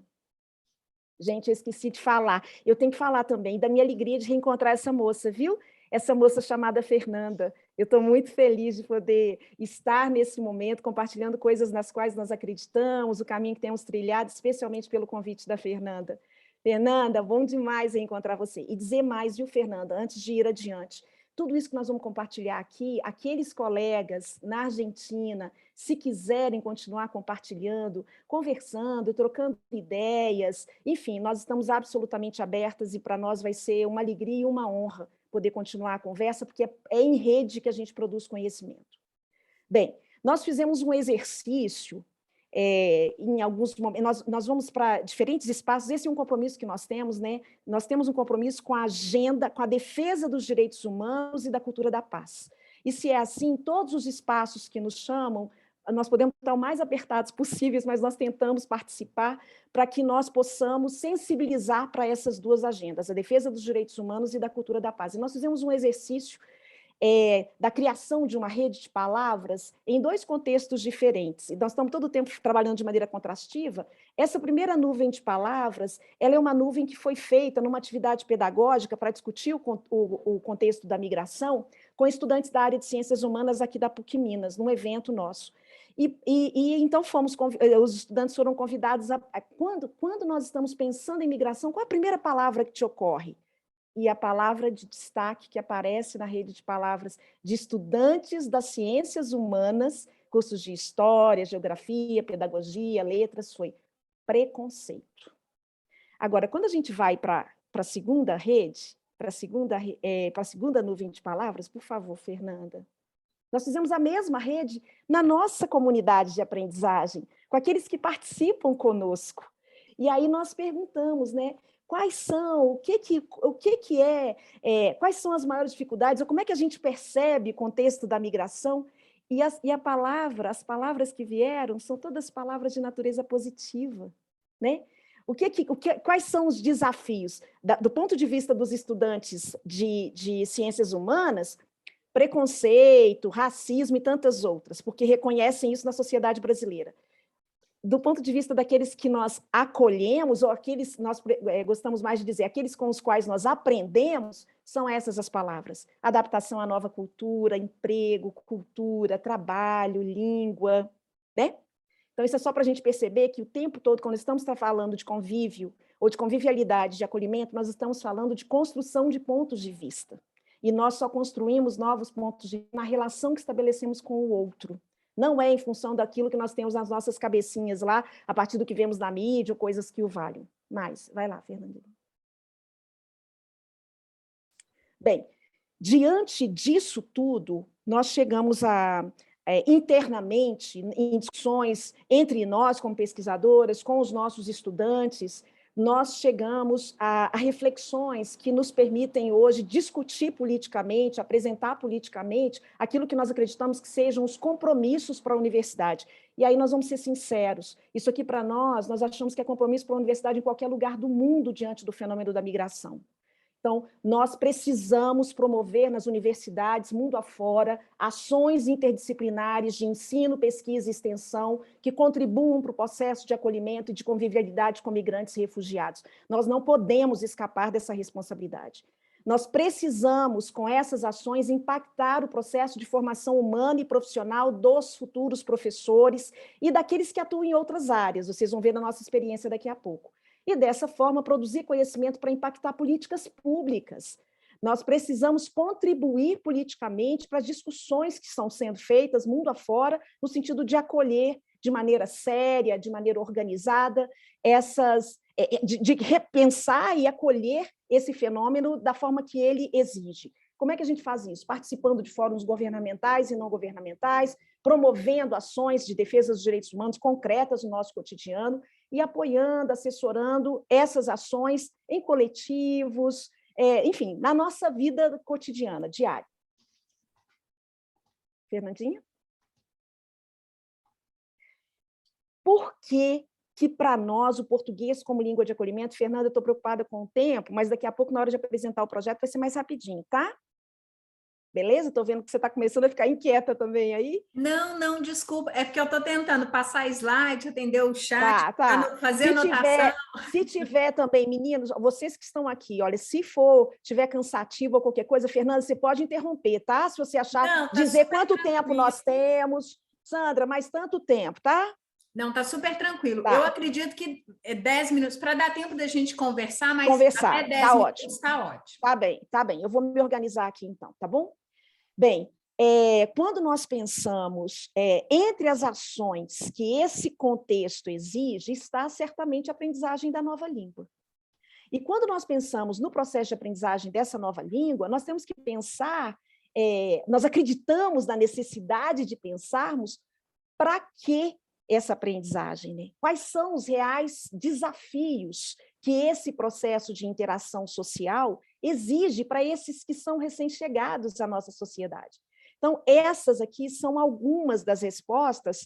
Gente, eu esqueci de falar. Eu tenho que falar também da minha alegria de reencontrar essa moça, viu? Essa moça chamada Fernanda. Eu estou muito feliz de poder estar nesse momento compartilhando coisas nas quais nós acreditamos, o caminho que temos trilhado, especialmente pelo convite da Fernanda. Fernanda, bom demais reencontrar você. E dizer mais, viu, Fernanda, antes de ir adiante. Tudo isso que nós vamos compartilhar aqui, aqueles colegas na Argentina, se quiserem continuar compartilhando, conversando, trocando ideias, enfim, nós estamos absolutamente abertas e para nós vai ser uma alegria e uma honra poder continuar a conversa, porque é em rede que a gente produz conhecimento. Bem, nós fizemos um exercício em alguns momentos, nós vamos para diferentes espaços, esse é um compromisso que nós temos, né? Nós temos um compromisso com a agenda, com a defesa dos direitos humanos e da cultura da paz. E se é assim, todos os espaços que nos chamam, nós podemos estar o mais apertados possíveis, mas nós tentamos participar para que nós possamos sensibilizar para essas duas agendas, a defesa dos direitos humanos e da cultura da paz. E nós fizemos um exercício da criação de uma rede de palavras em 2 contextos diferentes. E nós estamos todo o tempo trabalhando de maneira contrastiva. Essa primeira nuvem de palavras, ela é uma nuvem que foi feita numa atividade pedagógica para discutir o contexto da migração com estudantes da área de ciências humanas aqui da PUC Minas, num evento nosso. E então os estudantes foram convidados quando nós estamos pensando em migração, qual é a primeira palavra que te ocorre? E a palavra de destaque que aparece na rede de palavras de estudantes das ciências humanas, cursos de história, geografia, pedagogia, letras, foi preconceito. Agora, quando a gente vai para a segunda rede, para a segunda nuvem de palavras, por favor, Fernanda, nós fizemos a mesma rede na nossa comunidade de aprendizagem, com aqueles que participam conosco. E aí nós perguntamos, né? Quais são, quais são as maiores dificuldades, ou como é que a gente percebe o contexto da migração? E as palavras que vieram são todas palavras de natureza positiva, né? Quais são os desafios? Do ponto de vista dos estudantes de ciências humanas, preconceito, racismo e tantas outras, porque reconhecem isso na sociedade brasileira. Do ponto de vista daqueles que nós acolhemos, ou aqueles, nós gostamos mais de dizer, aqueles com os quais nós aprendemos, são essas as palavras. Adaptação à nova cultura, emprego, cultura, trabalho, língua, né? Então, isso é só para a gente perceber que o tempo todo, quando estamos falando de convívio, ou de convivialidade, de acolhimento, nós estamos falando de construção de pontos de vista. E nós só construímos novos pontos de vista na relação que estabelecemos com o outro. Não é em função daquilo que nós temos nas nossas cabecinhas lá, a partir do que vemos na mídia, ou coisas que o valem. Mas, vai lá, Fernandinha. Bem, diante disso tudo, nós chegamos internamente, em discussões entre nós, como pesquisadoras, com os nossos estudantes, nós chegamos a reflexões que nos permitem hoje discutir politicamente, apresentar politicamente aquilo que nós acreditamos que sejam os compromissos para a universidade. E aí nós vamos ser sinceros, isso aqui para nós achamos que é compromisso para a universidade em qualquer lugar do mundo diante do fenômeno da migração. Então, nós precisamos promover nas universidades, mundo afora, ações interdisciplinares de ensino, pesquisa e extensão que contribuam para o processo de acolhimento e de convivialidade com migrantes e refugiados. Nós não podemos escapar dessa responsabilidade. Nós precisamos, com essas ações, impactar o processo de formação humana e profissional dos futuros professores e daqueles que atuam em outras áreas. Vocês vão ver na nossa experiência daqui a pouco. E, dessa forma, produzir conhecimento para impactar políticas públicas. Nós precisamos contribuir politicamente para as discussões que estão sendo feitas mundo afora, no sentido de acolher de maneira séria, de maneira organizada, de repensar e acolher esse fenômeno da forma que ele exige. Como é que a gente faz isso? Participando de fóruns governamentais e não governamentais, promovendo ações de defesa dos direitos humanos concretas no nosso cotidiano e apoiando, assessorando essas ações em coletivos, enfim, na nossa vida cotidiana, diária. Fernandinha? Por que para nós o português como língua de acolhimento, Fernanda, eu estou preocupada com o tempo, mas daqui a pouco, na hora de apresentar o projeto, vai ser mais rapidinho, tá? Beleza? Estou vendo que você está começando a ficar inquieta também aí. Não, desculpa. É porque eu estou tentando passar slide, atender o chat, tá. fazer anotação. Se tiver também, meninos, vocês que estão aqui, olha, se tiver cansativo ou qualquer coisa, Fernanda, você pode interromper, tá? Se você achar, dizer quanto tempo nós temos. Sandra, mais tanto tempo, tá? Não, está super tranquilo. Tá. Eu acredito que 10 minutos, para dar tempo da gente conversar, mas até 10 tá minutos está ótimo. Tá bem. Eu vou me organizar aqui, então, tá bom? Bem, quando nós pensamos entre as ações que esse contexto exige, está certamente a aprendizagem da nova língua. E quando nós pensamos no processo de aprendizagem dessa nova língua, nós temos que pensar, nós acreditamos na necessidade de pensarmos para que essa aprendizagem, né? Quais são os reais desafios que esse processo de interação social exige para esses que são recém-chegados à nossa sociedade. Então, essas aqui são algumas das respostas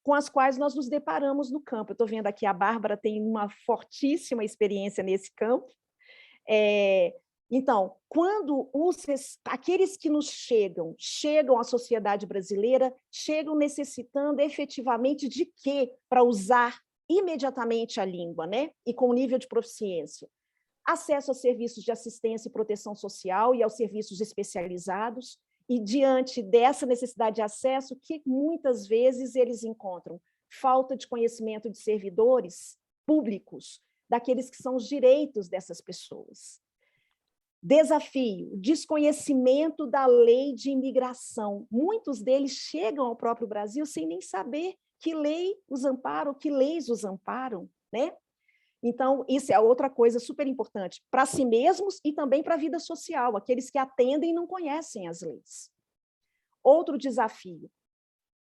com as quais nós nos deparamos no campo. Eu estou vendo aqui a Bárbara tem uma fortíssima experiência nesse campo. Então, quando aqueles que nos chegam à sociedade brasileira, chegam necessitando efetivamente de quê para usar imediatamente a língua, né? E com nível de proficiência? Acesso a serviços de assistência e proteção social e aos serviços especializados, e diante dessa necessidade de acesso, que muitas vezes eles encontram falta de conhecimento de servidores públicos, daqueles que são os direitos dessas pessoas. Desafio, desconhecimento da lei de imigração. Muitos deles chegam ao próprio Brasil sem nem saber que lei os ampara, ou que leis os amparam, né? Então, isso é outra coisa super importante para si mesmos e também para a vida social, aqueles que atendem e não conhecem as leis. Outro desafio,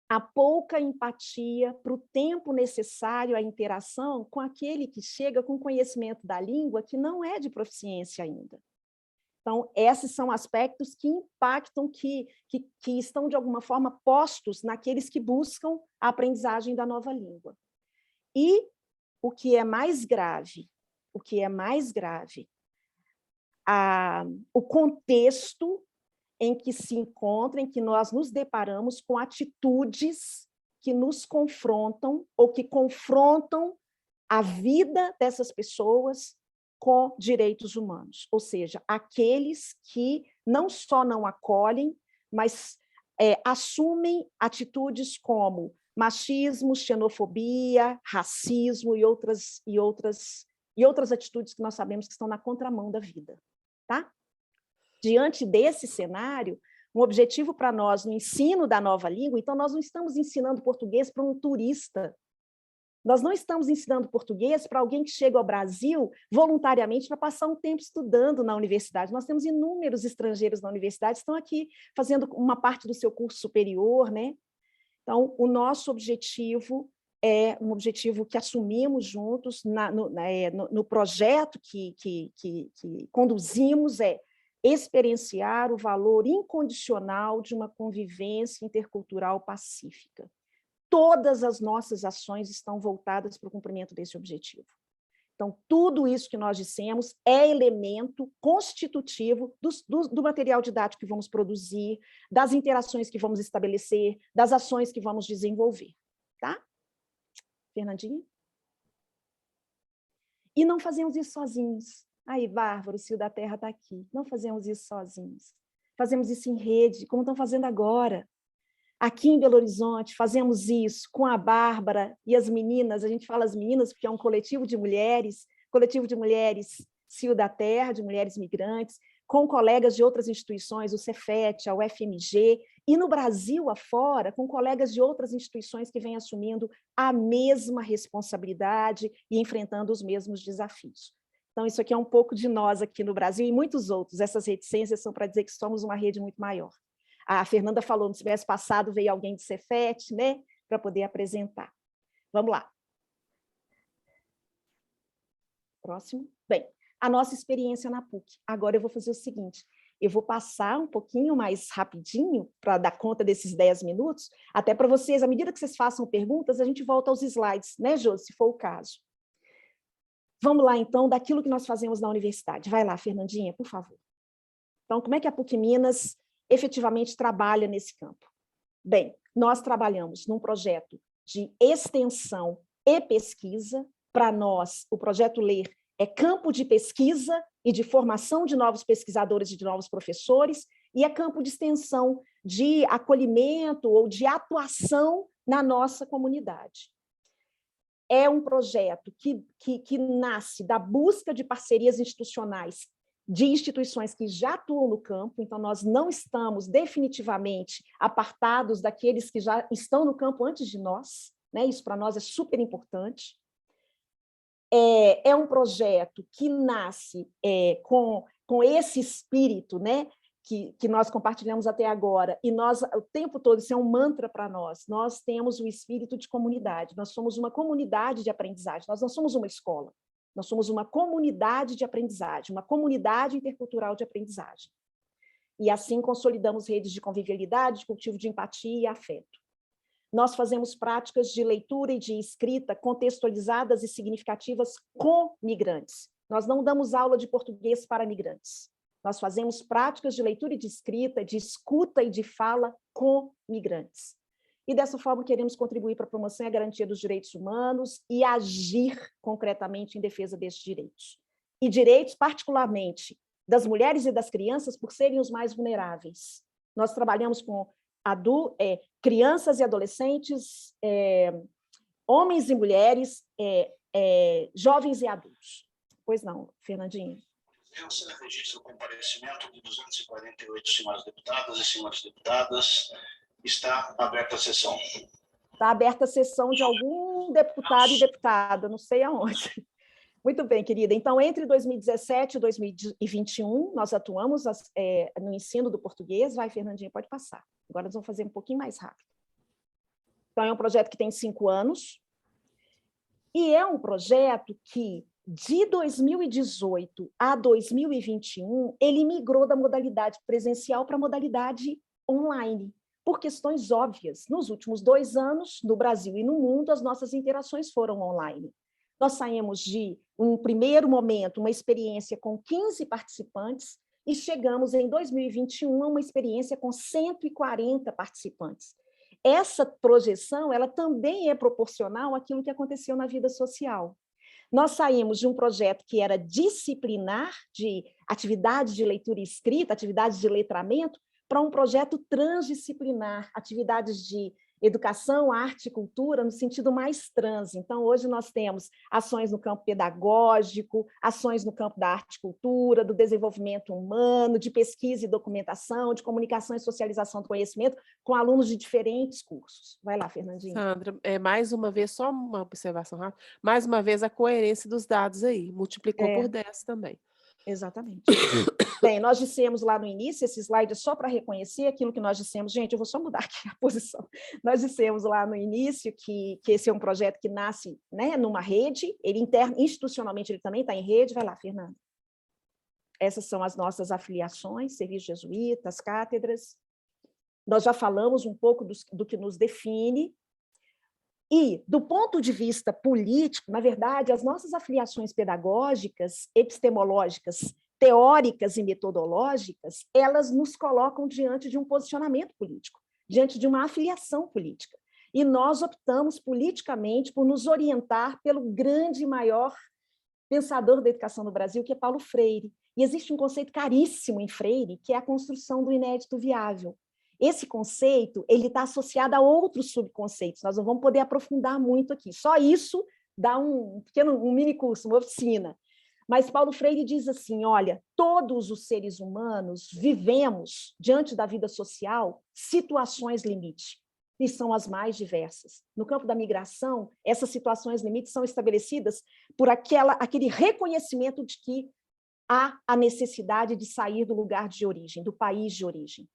a pouca empatia para o tempo necessário à interação com aquele que chega com conhecimento da língua que não é de proficiência ainda. Então, esses são aspectos que impactam, que estão, de alguma forma, postos naqueles que buscam a aprendizagem da nova língua. E o que é mais grave, o contexto em que se encontra, em que nós nos deparamos com atitudes que nos confrontam ou que confrontam a vida dessas pessoas com direitos humanos, ou seja, aqueles que não só não acolhem, mas assumem atitudes como machismo, xenofobia, racismo e outras atitudes que nós sabemos que estão na contramão da vida, tá? Diante desse cenário, um objetivo para nós no ensino da nova língua, então nós não estamos ensinando português para um turista, nós não estamos ensinando português para alguém que chega ao Brasil voluntariamente para passar um tempo estudando na universidade. Nós temos inúmeros estrangeiros na universidade que estão aqui fazendo uma parte do seu curso superior, né? Então, o nosso objetivo é um objetivo que assumimos juntos no projeto que conduzimos, é experienciar o valor incondicional de uma convivência intercultural pacífica. Todas as nossas ações estão voltadas para o cumprimento desse objetivo. Então, tudo isso que nós dissemos é elemento constitutivo do material didático que vamos produzir, das interações que vamos estabelecer, das ações que vamos desenvolver. Tá? Fernandinha? E não fazemos isso sozinhos. Aí, Bárbara, o Cio da Terra está aqui. Não fazemos isso sozinhos. Fazemos isso em rede, como estão fazendo agora. Aqui em Belo Horizonte, fazemos isso com a Bárbara e as meninas, a gente fala as meninas porque é um coletivo de mulheres Cio da Terra, de mulheres migrantes, com colegas de outras instituições, o Cefet, a UFMG, e no Brasil afora, com colegas de outras instituições que vêm assumindo a mesma responsabilidade e enfrentando os mesmos desafios. Então, isso aqui é um pouco de nós aqui no Brasil e muitos outros. Essas reticências são para dizer que somos uma rede muito maior. A Fernanda falou, no semestre passado veio alguém de Cefet, né, para poder apresentar. Vamos lá. Próximo. Bem, a nossa experiência na PUC. Agora eu vou fazer o seguinte, eu vou passar um pouquinho mais rapidinho para dar conta desses 10 minutos, até para vocês, à medida que vocês façam perguntas, a gente volta aos slides, né, Josi, se for o caso. Vamos lá, então, daquilo que nós fazemos na universidade. Vai lá, Fernandinha, por favor. Então, como é que a PUC Minas efetivamente trabalha nesse campo? Bem, nós trabalhamos num projeto de extensão e pesquisa. Para nós, o projeto LER é campo de pesquisa e de formação de novos pesquisadores e de novos professores, e é campo de extensão de acolhimento ou de atuação na nossa comunidade. É um projeto que nasce da busca de parcerias institucionais de instituições que já atuam no campo, então nós não estamos definitivamente apartados daqueles que já estão no campo antes de nós, né? Isso para nós é super importante. É um projeto que nasce com esse espírito, né? Que nós compartilhamos até agora, e nós, o tempo todo, isso é um mantra para nós, nós temos o espírito de comunidade, nós somos uma comunidade de aprendizagem, nós não somos uma escola, nós somos uma comunidade de aprendizagem, uma comunidade intercultural de aprendizagem. E assim consolidamos redes de convivialidade, de cultivo de empatia e afeto. Nós fazemos práticas de leitura e de escrita contextualizadas e significativas com migrantes. Nós não damos aula de português para migrantes. Nós fazemos práticas de leitura e de escrita, de escuta e de fala com migrantes. E dessa forma queremos contribuir para a promoção e a garantia dos direitos humanos e agir concretamente em defesa desses direitos. E direitos, particularmente, das mulheres e das crianças, por serem os mais vulneráveis. Nós trabalhamos com crianças e adolescentes, homens e mulheres, jovens e adultos. Pois não, Fernandinho. Eu registro o comparecimento de 248 senhoras deputadas e senhores deputadas. Está aberta a sessão. Está aberta a sessão de algum deputado e deputada, não sei aonde. Muito bem, querida. Então, entre 2017 e 2021, nós atuamos no ensino do português. Vai, Fernandinha, pode passar. Agora nós vamos fazer um pouquinho mais rápido. Então, é um projeto que tem 5 anos. E é um projeto que, de 2018 a 2021, ele migrou da modalidade presencial para a modalidade online, por questões óbvias. Nos últimos 2 anos, no Brasil e no mundo, as nossas interações foram online. Nós saímos de um primeiro momento, uma experiência com 15 participantes, e chegamos em 2021 a uma experiência com 140 participantes. Essa projeção, ela também é proporcional àquilo que aconteceu na vida social. Nós saímos de um projeto que era disciplinar, de atividades de leitura e escrita, atividades de letramento, para um projeto transdisciplinar, atividades de educação, arte e cultura, no sentido mais trans. Então, hoje nós temos ações no campo pedagógico, ações no campo da arte e cultura, do desenvolvimento humano, de pesquisa e documentação, de comunicação e socialização do conhecimento, com alunos de diferentes cursos. Vai lá, Fernandinha. Sandra, mais uma vez, só uma observação rápida, mais uma vez a coerência dos dados aí, multiplicou por 10 também. Exatamente. Bem, nós dissemos lá no início, esse slide é só para reconhecer aquilo que nós dissemos. Gente, eu vou só mudar aqui a posição. Nós dissemos lá no início que esse é um projeto que nasce, né, numa rede, ele institucionalmente ele também está em rede. Vai lá, Fernanda. Essas são as nossas afiliações, serviços jesuítas, cátedras. Nós já falamos um pouco do que nos define. E, do ponto de vista político, na verdade, as nossas afiliações pedagógicas, epistemológicas, teóricas e metodológicas, elas nos colocam diante de um posicionamento político, diante de uma afiliação política. E nós optamos politicamente por nos orientar pelo grande e maior pensador da educação no Brasil, que é Paulo Freire. E existe um conceito caríssimo em Freire, que é a construção do inédito viável. Esse conceito ele está associado a outros subconceitos, nós não vamos poder aprofundar muito aqui, só isso dá um mini curso, uma oficina. Mas Paulo Freire diz assim, olha, todos os seres humanos vivemos, diante da vida social, situações limite, e são as mais diversas. No campo da migração, essas situações limite são estabelecidas por aquele reconhecimento de que há a necessidade de sair do lugar de origem, do país de origem.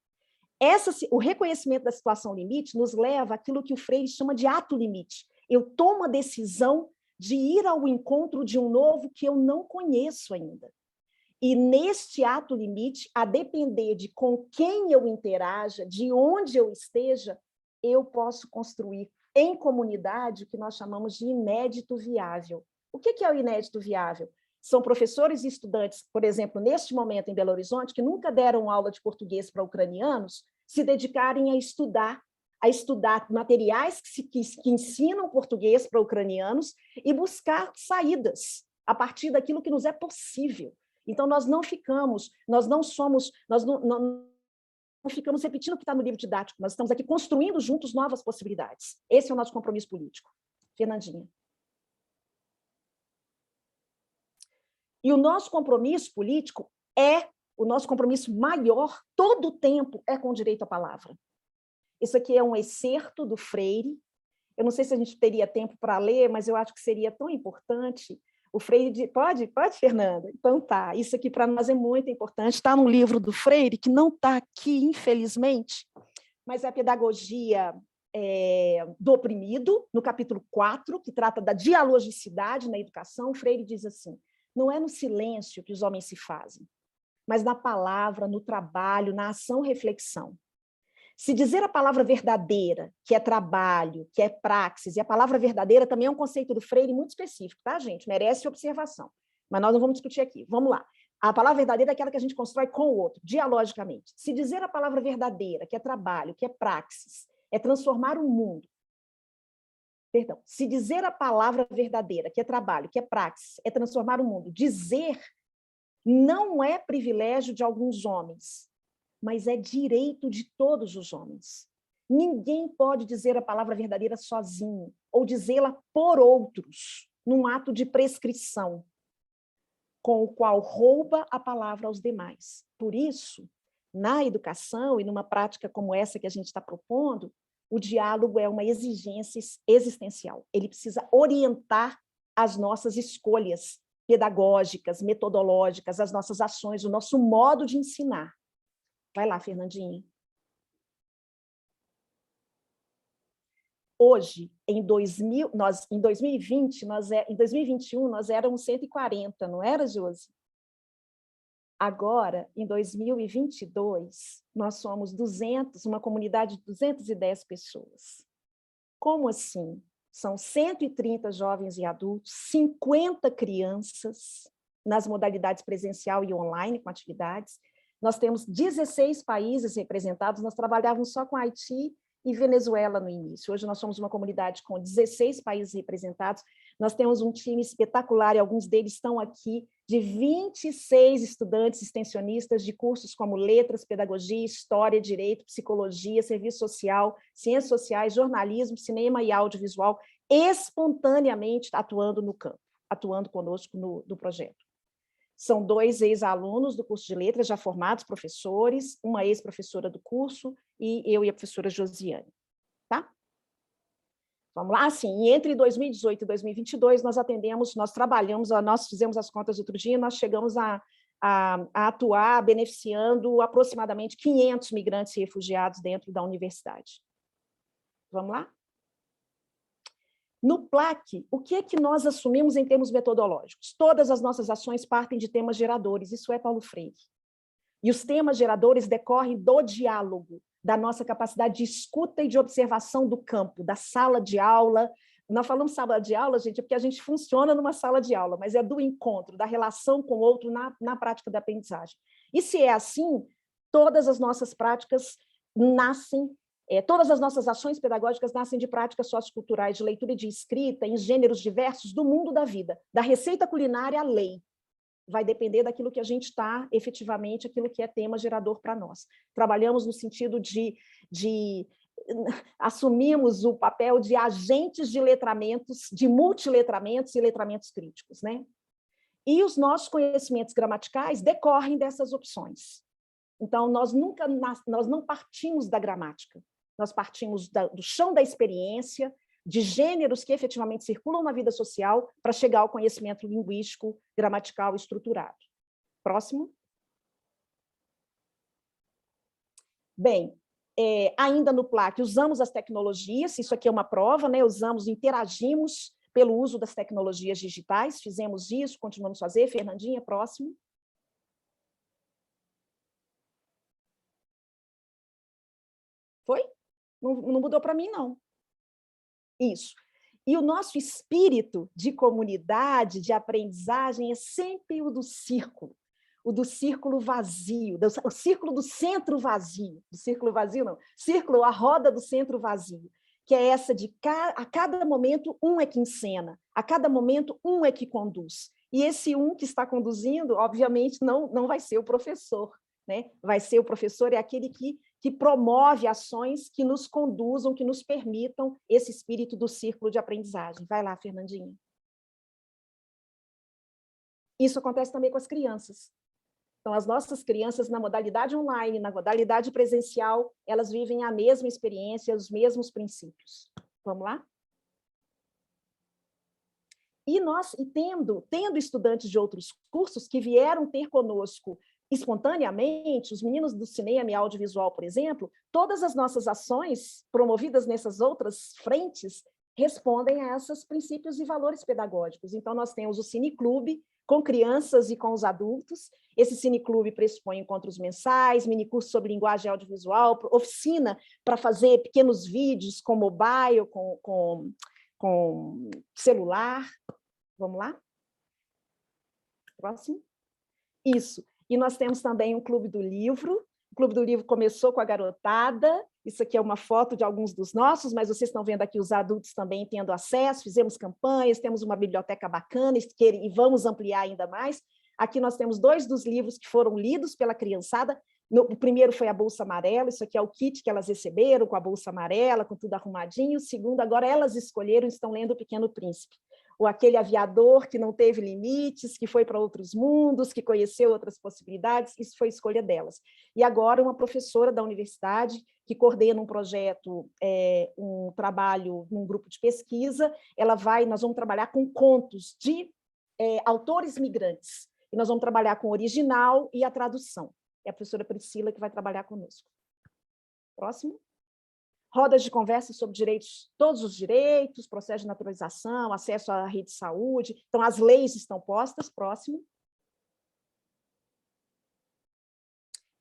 O reconhecimento da situação limite nos leva àquilo que o Freire chama de ato limite. Eu tomo a decisão de ir ao encontro de um novo que eu não conheço ainda. E neste ato limite, a depender de com quem eu interaja, de onde eu esteja, eu posso construir em comunidade o que nós chamamos de inédito viável. O que é o inédito viável? São professores e estudantes, por exemplo, neste momento em Belo Horizonte, que nunca deram aula de português para ucranianos, se dedicarem a estudar materiais que ensinam português para ucranianos e buscar saídas a partir daquilo que nos é possível. Então, nós não ficamos repetindo o que está no livro didático, nós estamos aqui construindo juntos novas possibilidades. Esse é o nosso compromisso político. Fernandinha. E o nosso compromisso político o nosso compromisso maior, todo o tempo, é com o direito à palavra. Isso aqui é um excerto do Freire. Eu não sei se a gente teria tempo para ler, mas eu acho que seria tão importante. O Freire... Pode, Fernanda? Então tá, isso aqui para nós é muito importante. Está num livro do Freire, que não está aqui, infelizmente, mas é a Pedagogia do Oprimido, no capítulo 4, que trata da dialogicidade na educação. O Freire diz assim, não é no silêncio que os homens se fazem, mas na palavra, no trabalho, na ação-reflexão. Se dizer a palavra verdadeira, que é trabalho, que é praxis, e a palavra verdadeira também é um conceito do Freire muito específico, tá, gente? Merece observação. Mas nós não vamos discutir aqui. Vamos lá. A palavra verdadeira é aquela que a gente constrói com o outro, dialogicamente. Se dizer a palavra verdadeira, que é trabalho, que é praxis, é transformar o mundo. Perdão. Se dizer a palavra verdadeira, que é trabalho, que é praxis, é transformar o mundo. Dizer não é privilégio de alguns homens, mas é direito de todos os homens. Ninguém pode dizer a palavra verdadeira sozinho, ou dizê-la por outros, num ato de prescrição, com o qual rouba a palavra aos demais. Por isso, na educação e numa prática como essa que a gente está propondo, o diálogo é uma exigência existencial. Ele precisa orientar as nossas escolhas pedagógicas, metodológicas, as nossas ações, o nosso modo de ensinar. Vai lá, Fernandinha. Hoje, em 2020, em 2021, nós éramos 140, não era, Josi? Agora, em 2022, nós somos 200, uma comunidade de 210 pessoas. Como assim? são 130 jovens e adultos, 50 crianças nas modalidades presencial e online com atividades. Nós temos 16 países representados, nós trabalhávamos só com Haiti e Venezuela no início. Hoje nós somos uma comunidade com 16 países representados, nós temos um time espetacular, e alguns deles estão aqui, de 26 estudantes extensionistas de cursos como Letras, Pedagogia, História, Direito, Psicologia, Serviço Social, Ciências Sociais, Jornalismo, Cinema e Audiovisual, espontaneamente atuando no campo, atuando conosco no projeto. São 2 ex-alunos do curso de Letras, já formados professores, uma ex-professora do curso, e eu e a professora Josiane. Tá? Vamos lá? Assim, entre 2018 e 2022, nós trabalhamos, nós fizemos as contas outro dia, nós chegamos a atuar beneficiando aproximadamente 500 migrantes e refugiados dentro da universidade. Vamos lá? No PLAC, o que é que nós assumimos em termos metodológicos? Todas as nossas ações partem de temas geradores, isso é Paulo Freire. E os temas geradores decorrem do diálogo, da nossa capacidade de escuta e de observação do campo, da sala de aula. Nós falamos sala de aula, gente, é porque a gente funciona numa sala de aula, mas é do encontro, da relação com o outro na prática da aprendizagem. E se é assim, todas as nossas práticas nascem, todas as nossas ações pedagógicas nascem de práticas socioculturais, de leitura e de escrita, em gêneros diversos do mundo da vida, da receita culinária à lei. Vai depender daquilo que a gente está, efetivamente, aquilo que é tema gerador para nós. Trabalhamos no sentido de assumimos o papel de agentes de letramentos, de multiletramentos e letramentos críticos, né? E os nossos conhecimentos gramaticais decorrem dessas opções. Então, nós não partimos da gramática, nós partimos do chão da experiência, de gêneros que efetivamente circulam na vida social para chegar ao conhecimento linguístico, gramatical e estruturado. Próximo. Bem, ainda no PLAC, usamos as tecnologias, isso aqui é uma prova, né? Interagimos pelo uso das tecnologias digitais, fizemos isso, continuamos a fazer. Fernandinha, próximo. Foi? Não mudou para mim, não. Isso. E o nosso espírito de comunidade, de aprendizagem, é sempre o do círculo vazio, o círculo do centro vazio, círculo, a roda do centro vazio, que é essa de a cada momento um é que encena, a cada momento um é que conduz. E esse um que está conduzindo, obviamente, não vai ser o professor, né? Vai ser o professor, é aquele que promove ações que nos conduzam, que nos permitam esse espírito do círculo de aprendizagem. Vai lá, Fernandinha. Isso acontece também com as crianças. Então, as nossas crianças, na modalidade online, na modalidade presencial, elas vivem a mesma experiência, os mesmos princípios. Vamos lá? E tendo estudantes de outros cursos que vieram ter conosco espontaneamente, os meninos do cinema e audiovisual, por exemplo, todas as nossas ações promovidas nessas outras frentes respondem a esses princípios e valores pedagógicos. Então, nós temos o cineclube com crianças e com os adultos. Esse cineclube pressupõe encontros mensais, minicursos sobre linguagem audiovisual, oficina para fazer pequenos vídeos com mobile, com celular. Vamos lá? Próximo. Isso. E nós temos também um Clube do Livro. O Clube do Livro começou com a garotada. Isso aqui é uma foto de alguns dos nossos, mas vocês estão vendo aqui os adultos também tendo acesso. Fizemos campanhas, temos uma biblioteca bacana e vamos ampliar ainda mais. Aqui nós temos 2 dos livros que foram lidos pela criançada. O primeiro foi a Bolsa Amarela, isso aqui é o kit que elas receberam com a Bolsa Amarela, com tudo arrumadinho. O segundo, agora elas escolheram, estão lendo O Pequeno Príncipe. Ou aquele aviador que não teve limites, que foi para outros mundos, que conheceu outras possibilidades, isso foi escolha delas. E agora uma professora da universidade, que coordena um projeto, um trabalho num grupo de pesquisa, nós vamos trabalhar com contos de autores migrantes, e nós vamos trabalhar com o original e a tradução. É a professora Priscila que vai trabalhar conosco. Próximo. Rodas de conversa sobre direitos, todos os direitos, processo de naturalização, acesso à rede de saúde. Então, as leis estão postas. Próximo.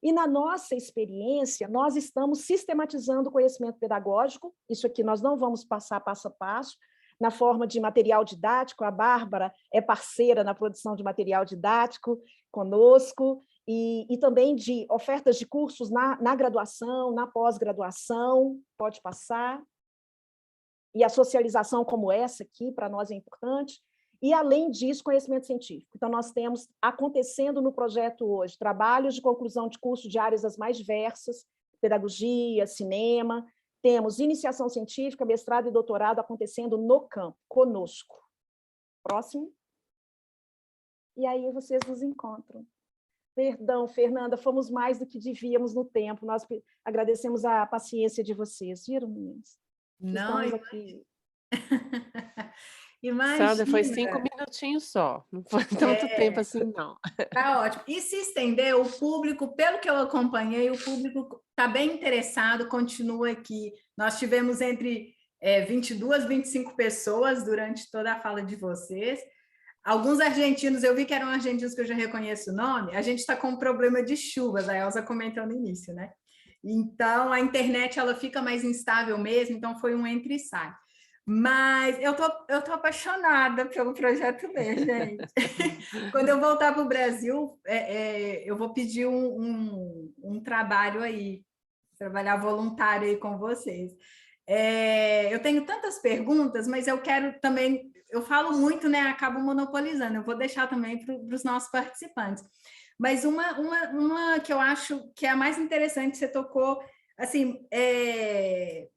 E na nossa experiência, nós estamos sistematizando o conhecimento pedagógico. Isso aqui nós não vamos passar passo a passo, na forma de material didático. A Bárbara é parceira na produção de material didático conosco, e também de ofertas de cursos na graduação, na pós-graduação. Pode passar. E a socialização como essa aqui, para nós é importante. E, além disso, conhecimento científico. Então, nós temos acontecendo no projeto hoje trabalhos de conclusão de curso de áreas as mais diversas, pedagogia, cinema. Temos iniciação científica, mestrado e doutorado acontecendo no campo, conosco. Próximo. E aí vocês nos encontram. Perdão, Fernanda, fomos mais do que devíamos no tempo. Nós agradecemos a paciência de vocês. Viram, meninas? Não, estamos aqui. Imagina. Sandra, foi 5 minutinhos só, não foi tanto tempo assim, não. Tá ótimo. E se estender, o público, pelo que eu acompanhei, o público está bem interessado, continua aqui. Nós tivemos entre 22, 25 pessoas durante toda a fala de vocês. Alguns argentinos, eu vi que eram argentinos que eu já reconheço o nome, a gente está com um problema de chuvas, a Elza comentou no início, né? Então, a internet ela fica mais instável mesmo, então foi um entra e sai. Mas eu tô apaixonada pelo projeto Ler, gente. Quando eu voltar para o Brasil, eu vou pedir um trabalho aí, trabalhar voluntário aí com vocês. Eu tenho tantas perguntas, mas eu quero também, eu falo muito, né? Acabo monopolizando, eu vou deixar também para os nossos participantes. Mas uma que eu acho que é a mais interessante, você tocou, assim,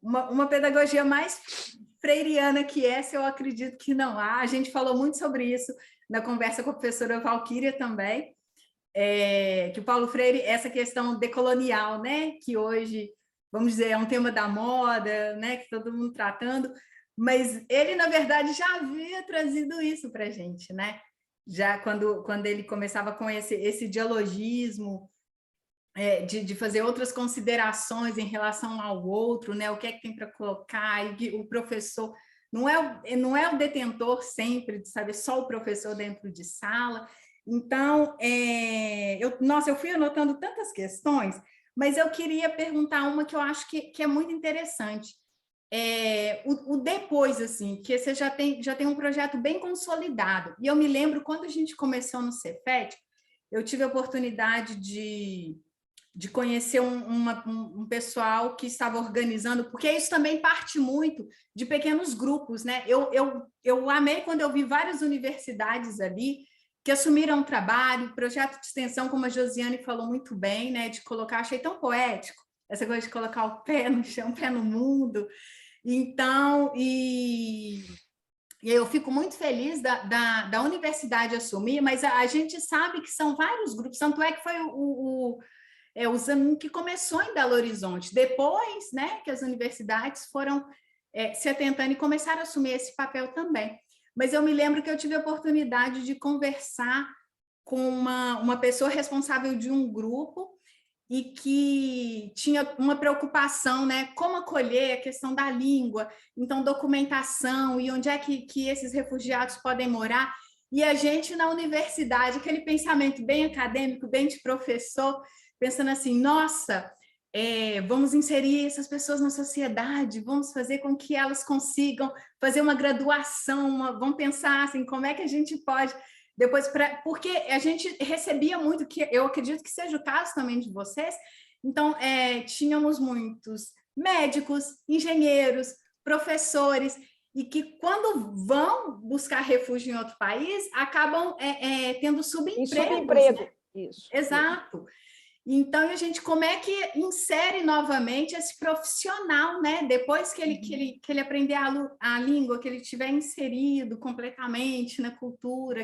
uma pedagogia mais freiriana que essa, eu acredito que não há. A gente falou muito sobre isso na conversa com a professora Valquíria também, que o Paulo Freire, essa questão decolonial, né, que hoje, vamos dizer, é um tema da moda, né, que todo mundo tratando, mas ele, na verdade, já havia trazido isso para a gente, né? Já quando ele começava com esse dialogismo, de fazer outras considerações em relação ao outro, né? O que é que tem para colocar, e o professor não é o detentor sempre de saber só o professor dentro de sala. Então, eu fui anotando tantas questões, mas eu queria perguntar uma que eu acho que é muito interessante. O depois, assim, que você já tem um projeto bem consolidado. E eu me lembro, quando a gente começou no Cefet, eu tive a oportunidade de conhecer um pessoal que estava organizando, porque isso também parte muito de pequenos grupos, né? Eu amei quando eu vi várias universidades ali que assumiram o trabalho, projeto de extensão, como a Josiane falou muito bem, né? De colocar, achei tão poético, essa coisa de colocar o pé no chão, o pé no mundo. Então, e eu fico muito feliz da universidade assumir, mas a gente sabe que são vários grupos, tanto é que foi o Zamin que começou em Belo Horizonte, depois, né, que as universidades foram se atentando e começaram a assumir esse papel também. Mas eu me lembro que eu tive a oportunidade de conversar com uma pessoa responsável de um grupo e que tinha uma preocupação, né, como acolher a questão da língua, então documentação e onde é que esses refugiados podem morar. E a gente na universidade, aquele pensamento bem acadêmico, bem de professor, pensando assim, nossa, vamos inserir essas pessoas na sociedade, vamos fazer com que elas consigam fazer uma graduação, vamos pensar assim, como é que a gente pode... Depois, porque a gente recebia muito, que eu acredito que seja o caso também de vocês, então tínhamos muitos médicos, engenheiros, professores, e que quando vão buscar refúgio em outro país, acabam tendo subempregos. Subemprego, né? Isso. Exato. Então, a gente, como é que insere novamente esse profissional, né? Depois que ele aprender a língua, que ele tiver inserido completamente na cultura,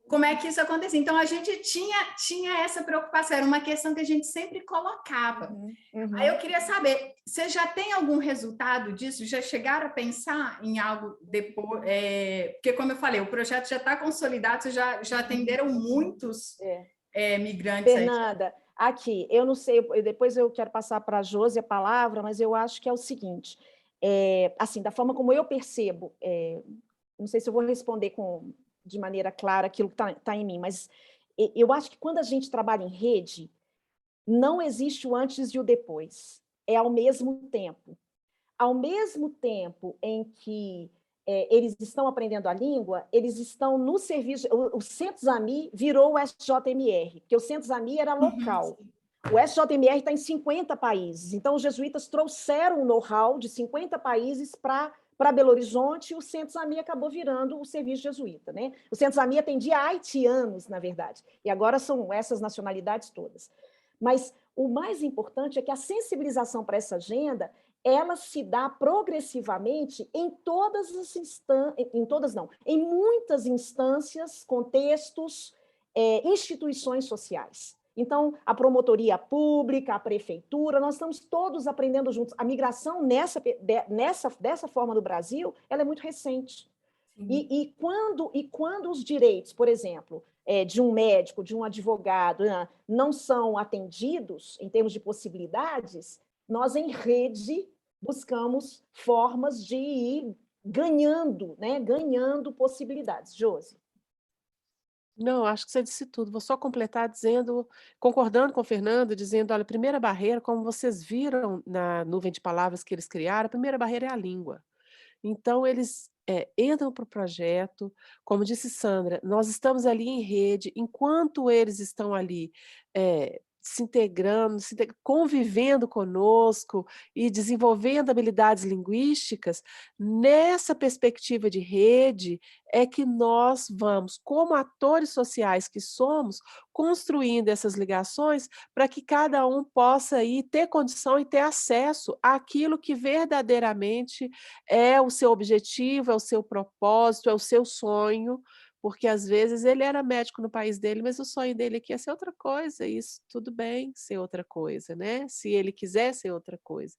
como é que isso acontecia? Então, a gente tinha essa preocupação, era uma questão que a gente sempre colocava. Aí eu queria saber, você já tem algum resultado disso? Já chegaram a pensar em algo depois? Porque, como eu falei, o projeto já está consolidado, vocês já atenderam muitos... migrantes. Fernanda, aqui, eu não sei, depois eu quero passar para a Josi a palavra, mas eu acho que é o seguinte, assim, da forma como eu percebo, não sei se eu vou responder de maneira clara aquilo que está em mim, mas eu acho que quando a gente trabalha em rede, não existe o antes e o depois, é ao mesmo tempo. Ao mesmo tempo em que eles estão aprendendo a língua, eles estão no serviço, o Centros-AMI virou o SJMR, porque o Centros-AMI era local. O SJMR está em 50 países, então os jesuítas trouxeram o know-how de 50 países para Belo Horizonte, e o Centros-AMI acabou virando o serviço jesuíta, né? O Centros-AMI atendia haitianos, na verdade, e agora são essas nacionalidades todas. Mas o mais importante é que a sensibilização para essa agenda, ela se dá progressivamente em todas as instâncias, em todas não, em muitas instâncias, contextos, instituições sociais. Então, a promotoria pública, a prefeitura, nós estamos todos aprendendo juntos. A migração dessa forma no Brasil, ela é muito recente. E quando os direitos, por exemplo, de um médico, de um advogado, não são atendidos em termos de possibilidades, nós, em rede, buscamos formas de ir ganhando, né? Ganhando possibilidades. Josi. Não, acho que você disse tudo. Vou só completar dizendo, concordando com o Fernando, dizendo, olha, a primeira barreira, como vocês viram na nuvem de palavras que eles criaram, a primeira barreira é a língua. Então, eles entram para o projeto, como disse Sandra, nós estamos ali em rede, enquanto eles estão ali se integrando, convivendo conosco e desenvolvendo habilidades linguísticas, nessa perspectiva de rede é que nós vamos, como atores sociais que somos, construindo essas ligações para que cada um possa ir ter condição e ter acesso àquilo que verdadeiramente é o seu objetivo, é o seu propósito, é o seu sonho, porque às vezes ele era médico no país dele, mas o sonho dele aqui é ser outra coisa, e isso tudo bem ser outra coisa, né? Se ele quiser ser outra coisa.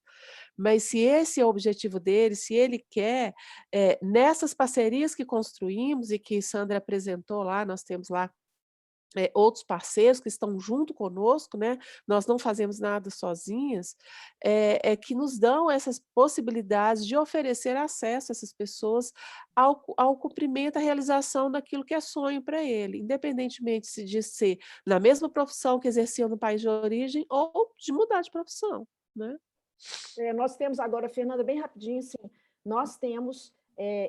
Mas se esse é o objetivo dele, se ele quer, nessas parcerias que construímos e que Sandra apresentou lá, nós temos lá outros parceiros que estão junto conosco, né? Nós não fazemos nada sozinhas, que nos dão essas possibilidades de oferecer acesso a essas pessoas ao cumprimento, à realização daquilo que é sonho para ele, independentemente de ser na mesma profissão que exerciam no país de origem ou de mudar de profissão, né? Nós temos agora, Fernanda, bem rapidinho, assim, nós temos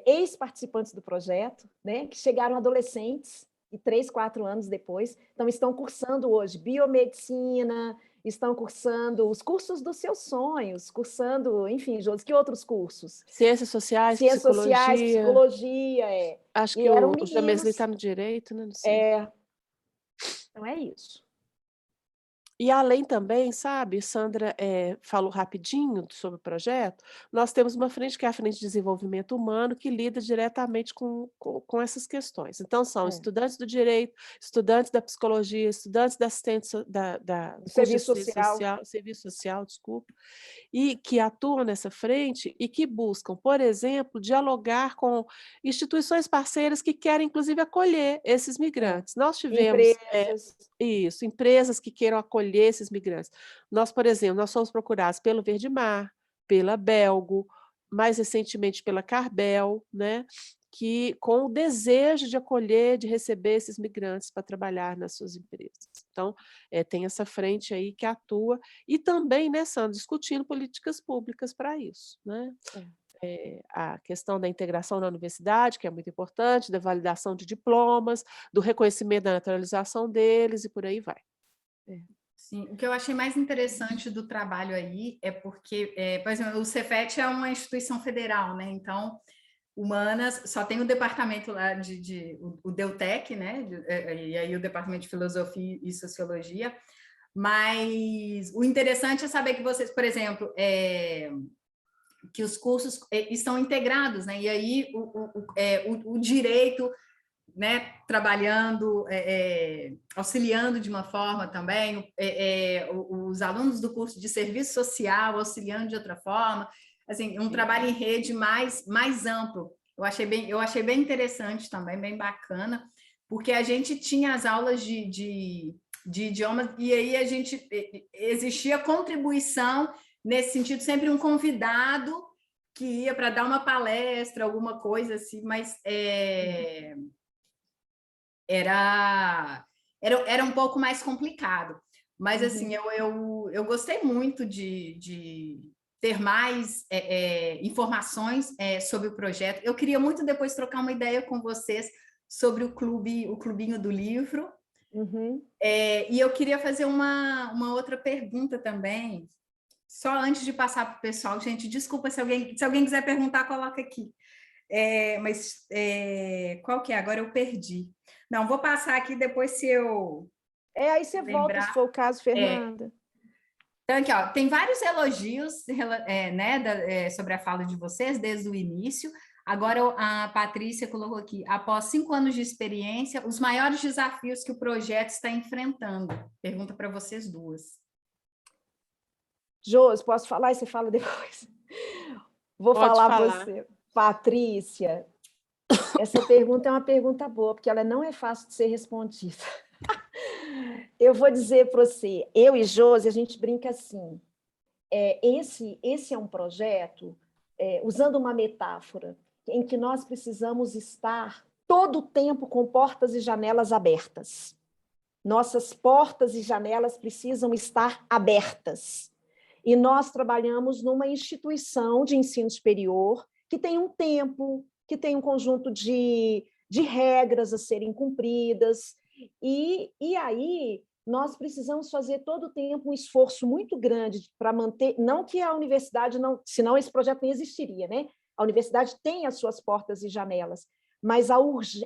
ex-participantes do projeto, né, que chegaram adolescentes, e 3, 4 anos depois, então estão cursando hoje biomedicina, estão cursando os cursos dos seus sonhos, cursando, enfim, Josi, que outros cursos? Ciências sociais, Ciências sociais, psicologia. Acho E que eram o Jamesli meninos. está no direito, né? Não sei. Então é isso. E além também, sabe, Sandra falou rapidinho sobre o projeto, nós temos uma frente que é a Frente de Desenvolvimento Humano, que lida diretamente com essas questões. Então, são estudantes do direito, estudantes da psicologia, estudantes da assistência, do curso de assistência social, serviço social, desculpa, e que atuam nessa frente e que buscam, por exemplo, dialogar com instituições parceiras que querem, inclusive, acolher esses migrantes. Nós tivemos empresas que queiram acolher esses migrantes. Nós, por exemplo, nós fomos procurados pelo Verde Mar, pela Belgo, mais recentemente pela Carbel, né? Que com o desejo de acolher, de receber esses migrantes para trabalhar nas suas empresas. Então, tem essa frente aí que atua, e também, né, Sandra, discutindo políticas públicas para isso, né? A questão da integração na universidade, que é muito importante, da validação de diplomas, do reconhecimento da naturalização deles e por aí vai. Sim, o que eu achei mais interessante do trabalho aí é porque, por exemplo, o Cefet é uma instituição federal, né? Então, humanas, só tem o departamento lá o Deutec, né? E aí o departamento de filosofia e sociologia, mas o interessante é saber que vocês, por exemplo, que os cursos estão integrados, né? E aí o direito, né, trabalhando, auxiliando de uma forma também, os alunos do curso de serviço social auxiliando de outra forma, assim, um trabalho em rede mais amplo. Eu achei bem interessante também, bem bacana, porque a gente tinha as aulas de idiomas e aí existia contribuição nesse sentido, sempre um convidado que ia para dar uma palestra, alguma coisa assim, mas era um pouco mais complicado. Mas, assim, eu gostei muito de ter mais informações sobre o projeto. Eu queria muito depois trocar uma ideia com vocês sobre o Clubinho do Livro. Uhum. E eu queria fazer uma outra pergunta também, só antes de passar para o pessoal. Gente, desculpa, se alguém quiser perguntar, coloca aqui. Mas qual que é? Agora eu perdi. Não, vou passar aqui depois se eu aí você lembrar. volta, se for o caso, Fernanda. Então, aqui, ó, tem vários elogios né, sobre a fala de vocês desde o início. Agora, a Patrícia colocou aqui, após 5 anos de experiência, os maiores desafios que o projeto está enfrentando. Pergunta para vocês duas. Josi, posso falar e você fala depois? Vou falar você. Patrícia, essa pergunta é uma pergunta boa, porque ela não é fácil de ser respondida. Eu vou dizer para você, eu e Josi, a gente brinca assim, esse é um projeto, usando uma metáfora, em que nós precisamos estar todo o tempo com portas e janelas abertas. Nossas portas e janelas precisam estar abertas. E nós trabalhamos numa instituição de ensino superior que tem um tempo, que tem um conjunto de regras a serem cumpridas, e aí nós precisamos fazer todo o tempo um esforço muito grande para manter, não que a universidade não, senão esse projeto nem existiria, né? A universidade tem as suas portas e janelas, mas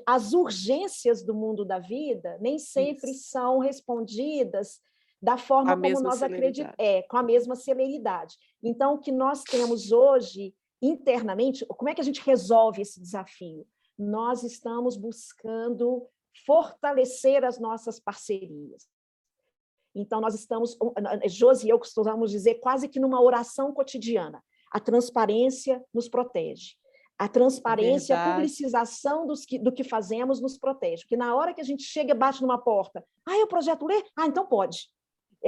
as urgências do mundo da vida nem sempre são respondidas da forma como nós acreditamos, com a mesma celeridade. Então, o que nós temos hoje, internamente, como é que a gente resolve esse desafio? Nós estamos buscando fortalecer as nossas parcerias. Então, nós estamos, Josi e eu costumamos dizer, quase que numa oração cotidiana. A transparência nos protege. A transparência, a publicização do que fazemos nos protege. Porque na hora que a gente chega e bate numa porta, o projeto lê? Então pode.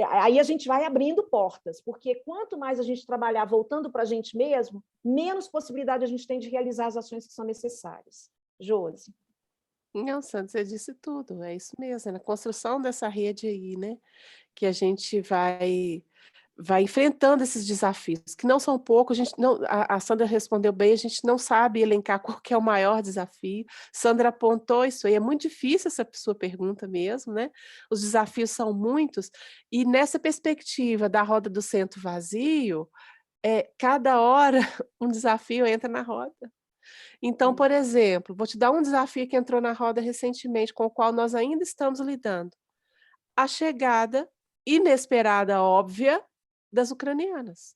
Aí a gente vai abrindo portas, porque quanto mais a gente trabalhar voltando para a gente mesmo, menos possibilidade a gente tem de realizar as ações que são necessárias. Josi. Não, Sandra, você disse tudo, é isso mesmo, é na construção dessa rede aí, né, que a gente vai enfrentando esses desafios, que não são poucos, a Sandra respondeu bem, a gente não sabe elencar qual que é o maior desafio. Sandra apontou isso aí, é muito difícil essa sua pergunta mesmo, né? Os desafios são muitos, e nessa perspectiva da roda do centro vazio, cada hora um desafio entra na roda. Então, por exemplo, vou te dar um desafio que entrou na roda recentemente, com o qual nós ainda estamos lidando. A chegada inesperada, óbvia, das ucranianas,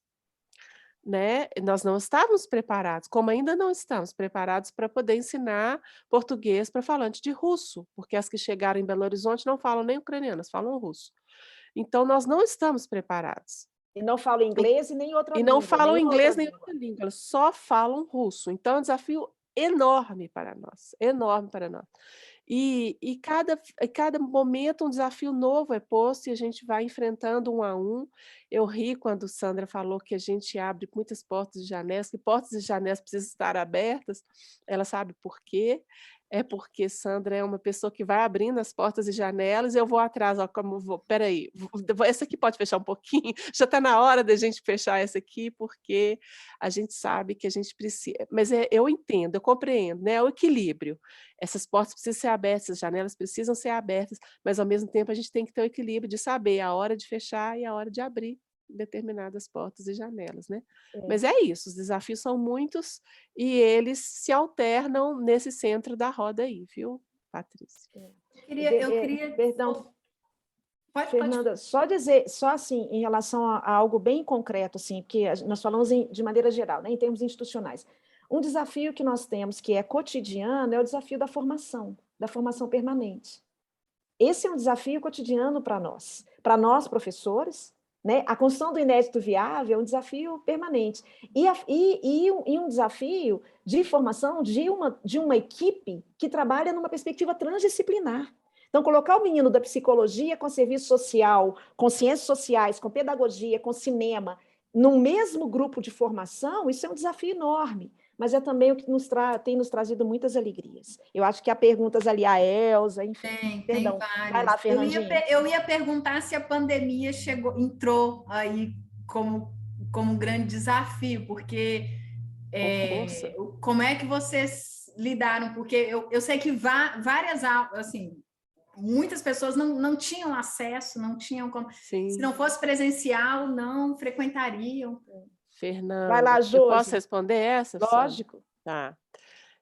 né? Nós não estávamos preparados, como ainda não estamos preparados para poder ensinar português para falante de russo, porque as que chegaram em Belo Horizonte não falam nem ucranianas, falam russo. Então, nós não estamos preparados. E não falam inglês e nem outra língua. E não falam inglês nem outra língua, elas só falam russo. Então, é um desafio enorme para nós, enorme para nós. E cada momento um desafio novo é posto e a gente vai enfrentando um a um. Eu ri quando Sandra falou que a gente abre muitas portas e janelas, que portas e janelas precisam estar abertas. Ela sabe por quê. É porque Sandra é uma pessoa que vai abrindo as portas e janelas, eu vou atrás, como vou, peraí, essa aqui pode fechar um pouquinho, já está na hora da gente fechar essa aqui, porque a gente sabe que a gente precisa, mas eu entendo, eu compreendo, né? É o equilíbrio, essas portas precisam ser abertas, as janelas precisam ser abertas, mas ao mesmo tempo a gente tem que ter o equilíbrio de saber a hora de fechar e a hora de abrir determinadas portas e janelas, né? Mas é isso, os desafios são muitos e eles se alternam nesse centro da roda aí, viu, Patrícia? Eu queria... Perdão, Fernanda, pode. só dizer, só assim, em relação a algo bem concreto, assim, porque nós falamos de maneira geral, né, em termos institucionais. Um desafio que nós temos, que é cotidiano, é o desafio da formação permanente. Esse é um desafio cotidiano para nós professores, né? A construção do inédito viável é um desafio permanente. E um desafio de formação de uma equipe que trabalha numa perspectiva transdisciplinar. Então, colocar o menino da psicologia com serviço social, com ciências sociais, com pedagogia, com cinema, no mesmo grupo de formação, isso é um desafio enorme. Mas é também o que tem nos trazido muitas alegrias. Eu acho que há perguntas ali, a Elza, enfim. Perdão. Tem várias. Vai lá, Fernandinha. Eu ia perguntar se a pandemia entrou aí como como um grande desafio, porque como é que vocês lidaram? Porque eu sei que várias aulas, assim, muitas pessoas não tinham acesso, não tinham como. Sim. Se não fosse presencial, não frequentariam. Fernanda, Vai lá, eu posso Josi. responder essa? Lógico. Tá.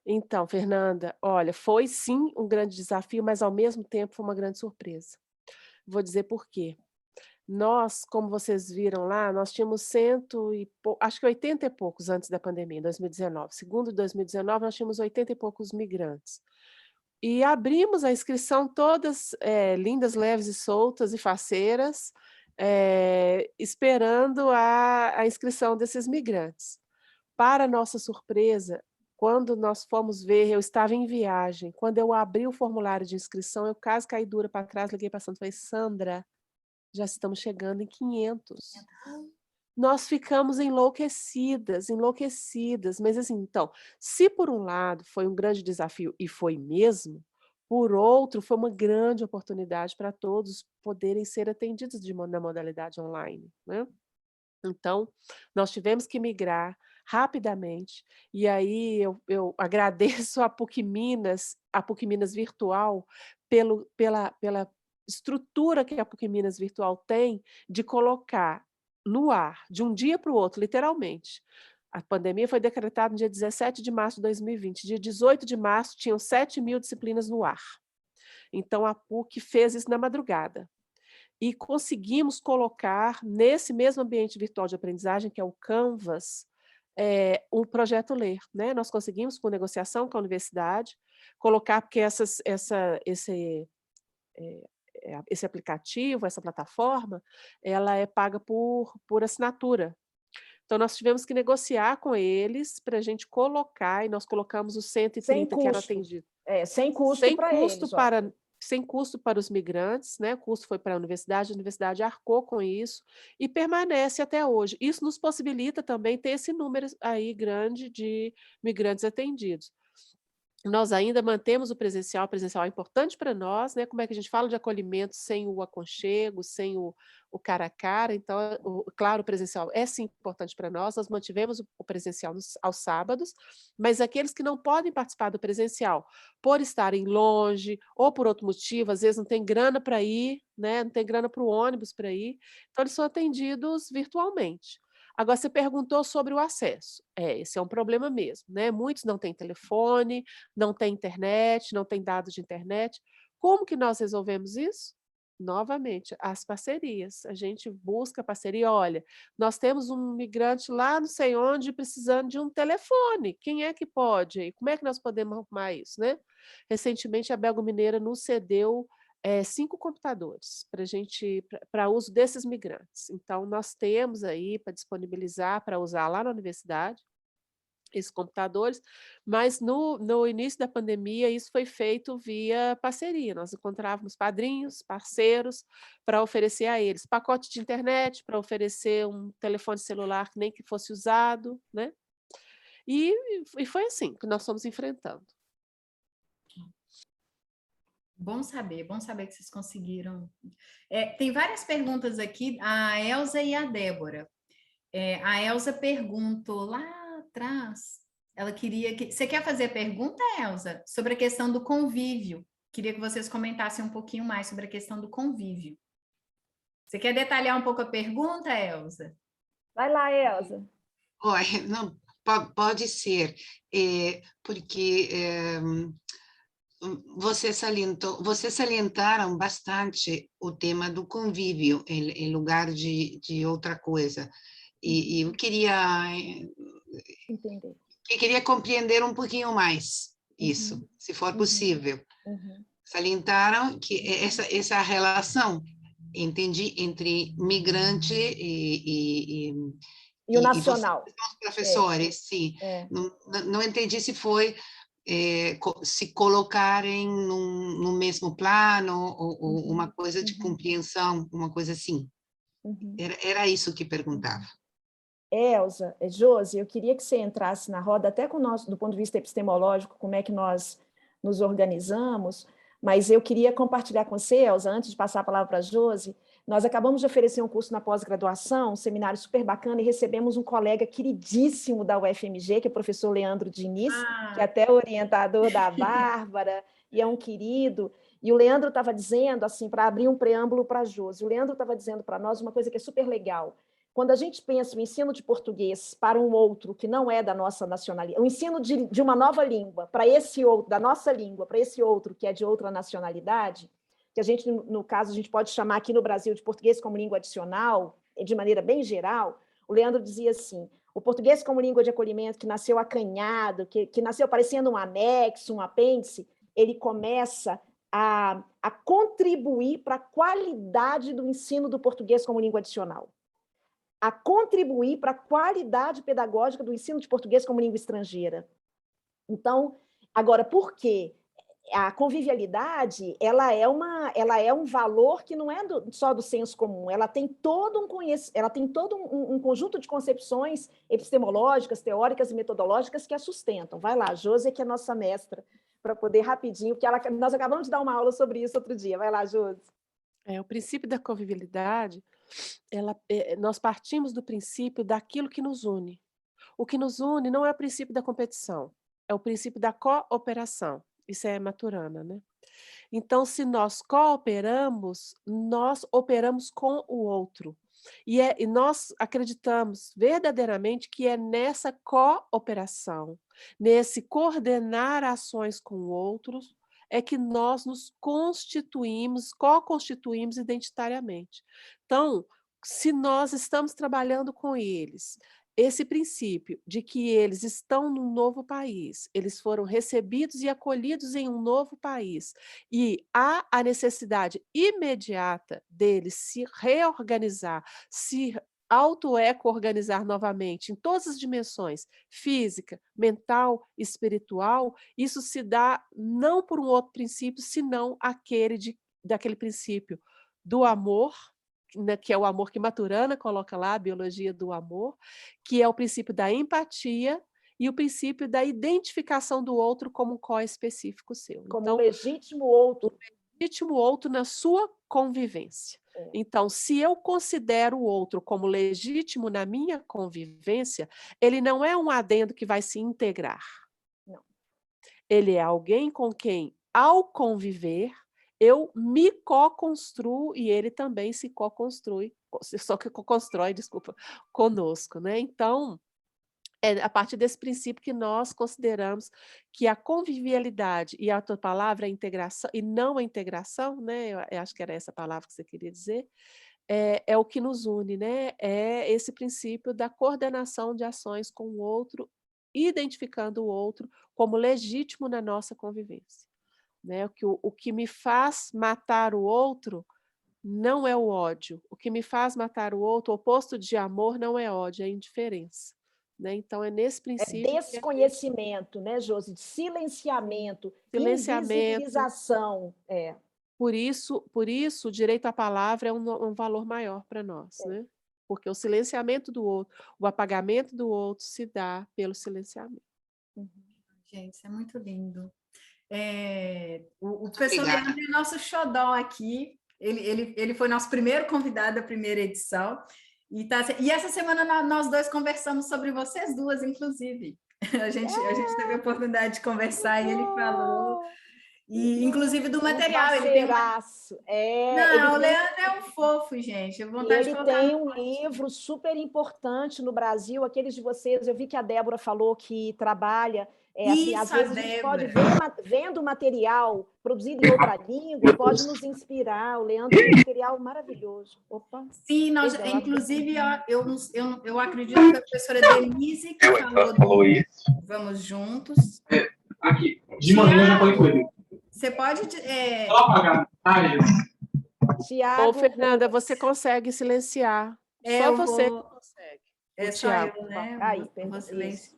Então, Fernanda, olha, foi sim um grande desafio, mas ao mesmo tempo foi uma grande surpresa. Vou dizer por quê. Nós, como vocês viram lá, nós tínhamos acho que 80 e poucos antes da pandemia, em 2019. Segundo 2019, nós tínhamos 80 e poucos migrantes. E abrimos a inscrição todas lindas, leves e soltas e faceiras, esperando a inscrição desses migrantes. Para nossa surpresa, quando nós fomos ver, eu estava em viagem, quando eu abri o formulário de inscrição, eu quase caí dura para trás, liguei para a Sandra e falei, Sandra, já estamos chegando em 500. Nós ficamos enlouquecidas, mas assim, então, se por um lado foi um grande desafio, e foi mesmo, por outro, foi uma grande oportunidade para todos poderem ser atendidos na modalidade online, né? Então, nós tivemos que migrar rapidamente, e aí eu agradeço a PUC Minas Virtual, pela estrutura que a PUC Minas Virtual tem de colocar no ar, de um dia para o outro, literalmente. A pandemia foi decretada no dia 17 de março de 2020, dia 18 de março tinham 7.000 disciplinas no ar. Então a PUC fez isso na madrugada. E conseguimos colocar nesse mesmo ambiente virtual de aprendizagem, que é o Canvas, o projeto Ler, né? Nós conseguimos, por negociação com a universidade, colocar, porque esse aplicativo, essa plataforma, ela é paga por assinatura. Então, nós tivemos que negociar com eles para a gente colocar, e nós colocamos os 130 que eram atendidos. Sem custo para eles. Sem custo para os migrantes, né? O custo foi para a universidade arcou com isso e permanece até hoje. Isso nos possibilita também ter esse número aí grande de migrantes atendidos. Nós ainda mantemos o presencial é importante para nós, né? Como é que a gente fala de acolhimento sem o aconchego, sem o cara a cara, então, claro, o presencial é sim importante para nós mantivemos o presencial aos sábados, mas aqueles que não podem participar do presencial, por estarem longe, ou por outro motivo, às vezes não tem grana para ir, né? Não tem grana para o ônibus para ir, então eles são atendidos virtualmente. Agora, você perguntou sobre o acesso. Esse é um problema mesmo, né? Muitos não têm telefone, não têm internet, não têm dados de internet. Como que nós resolvemos isso? Novamente, as parcerias. A gente busca parceria. Olha, nós temos um migrante lá não sei onde precisando de um telefone. Quem é que pode? E como é que nós podemos arrumar isso, né? Recentemente, a Belgo Mineira nos cedeu 5 computadores para uso desses migrantes. Então, nós temos aí para disponibilizar, para usar lá na universidade, esses computadores, mas no início da pandemia isso foi feito via parceria, nós encontrávamos padrinhos, parceiros, para oferecer a eles pacote de internet, para oferecer um telefone celular que nem que fosse usado, né? E foi assim que nós fomos enfrentando. Bom saber que vocês conseguiram. Tem várias perguntas aqui, a Elza e a Débora. A Elza perguntou lá atrás, ela queria que... Você quer fazer a pergunta, Elza, sobre a questão do convívio? Queria que vocês comentassem um pouquinho mais sobre a questão do convívio. Você quer detalhar um pouco a pergunta, Elza? Vai lá, Elza. Olha, não, pode ser, porque vocês salientaram bastante o tema do convívio em lugar de outra coisa. E eu queria compreender um pouquinho mais isso, se for possível. Salientaram que essa relação, entendi, entre migrante e o nacional. Os professores, sim. Não entendi se foi se colocarem no mesmo plano ou uma coisa de compreensão, uma coisa assim. Era isso que perguntava. Elza, Josi, eu queria que você entrasse na roda, até com nós, do ponto de vista epistemológico, como é que nós nos organizamos, mas eu queria compartilhar com você, Elza, antes de passar a palavra para a Josi, Nós acabamos de oferecer um curso na pós-graduação, um seminário super bacana, e recebemos um colega queridíssimo da UFMG, que é o professor Leandro Diniz, que é até orientador da Bárbara, e é um querido. E o Leandro estava dizendo, assim, para abrir um preâmbulo para a Josi, o Leandro estava dizendo para nós uma coisa que é super legal. Quando a gente pensa o ensino de português para um outro que não é da nossa nacionalidade, o ensino de uma nova língua para esse outro, da nossa língua, para esse outro que é de outra nacionalidade, que a gente, no caso, a gente pode chamar aqui no Brasil de português como língua adicional, de maneira bem geral, o Leandro dizia assim, o português como língua de acolhimento, que nasceu acanhado, que nasceu parecendo um anexo, um apêndice, ele começa a contribuir para a qualidade do ensino do português como língua adicional, a contribuir para a qualidade pedagógica do ensino de português como língua estrangeira. Então, agora, por quê? A convivialidade, ela é um valor que não é só do senso comum, ela tem todo um conjunto de concepções epistemológicas, teóricas e metodológicas que a sustentam. Vai lá, Josi, que é nossa mestra, para poder rapidinho, porque nós acabamos de dar uma aula sobre isso outro dia. Vai lá, Josi. O princípio da convivialidade, nós partimos do princípio daquilo que nos une. O que nos une não é o princípio da competição, é o princípio da cooperação. Isso é Maturana, né? Então, se nós cooperamos, nós operamos com o outro. E nós acreditamos verdadeiramente que é nessa cooperação, nesse coordenar ações com outros, é que nós nos constituímos, co-constituímos identitariamente. Então, se nós estamos trabalhando com eles, esse princípio de que eles estão num novo país, eles foram recebidos e acolhidos em um novo país, e há a necessidade imediata deles se reorganizar, se auto-eco-organizar novamente em todas as dimensões, física, mental, espiritual, isso se dá não por um outro princípio, senão daquele princípio do amor, que é o amor que Maturana coloca lá, a biologia do amor, que é o princípio da empatia e o princípio da identificação do outro como um co-específico seu. Como então, um legítimo outro. Um legítimo outro na sua convivência. Então, se eu considero o outro como legítimo na minha convivência, ele não é um adendo que vai se integrar. Não. Ele é alguém com quem, ao conviver, eu me co-construo e ele também se co-constrói, conosco, né? Então, é a partir desse princípio que nós consideramos que a convivialidade, e a tua palavra, a integração, e não a integração, né? Eu acho que era essa palavra que você queria dizer, é o que nos une, né? É esse princípio da coordenação de ações com o outro, identificando o outro como legítimo na nossa convivência. Né? O que me faz matar o outro não é o ódio. O que me faz matar o outro, o oposto de amor, não é ódio, é indiferença. Né? Então, é nesse princípio... É desconhecimento, né, Josi? De silenciamento, invisibilização. Por isso, o direito à palavra é um valor maior para nós, né? Porque o silenciamento do outro, o apagamento do outro se dá pelo silenciamento. Gente, isso é muito lindo. O professor Leandro é nosso xodó aqui, ele foi nosso primeiro convidado da primeira edição, e essa semana nós dois conversamos sobre vocês duas, inclusive. A gente teve a oportunidade de conversar e ele falou, e inclusive do material. Ele tem o Leandro é um fofo, gente. Ele tem um livro super importante no Brasil, aqueles de vocês, eu vi que a Débora falou que trabalha... assim, às vezes a gente pode ver, vendo material produzido em outra língua, pode nos inspirar. O Leandro tem um material maravilhoso. Opa. Sim, inclusive, eu acredito que a professora Denise que falou isso. Vamos juntos. Aqui, de manhã já falei com ele. Você pode... Ô, Fernanda, você consegue silenciar. Só você que consegue. Só eu, né? Aí,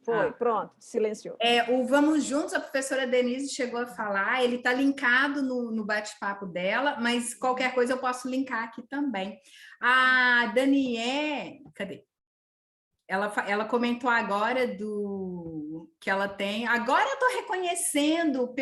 foi, pronto, silenciou. O Vamos Juntos, a professora Denise chegou a falar, ele está linkado no bate-papo dela, mas qualquer coisa eu posso linkar aqui também. A Danielle, cadê? Ela comentou agora que ela tem... Agora eu estou reconhecendo,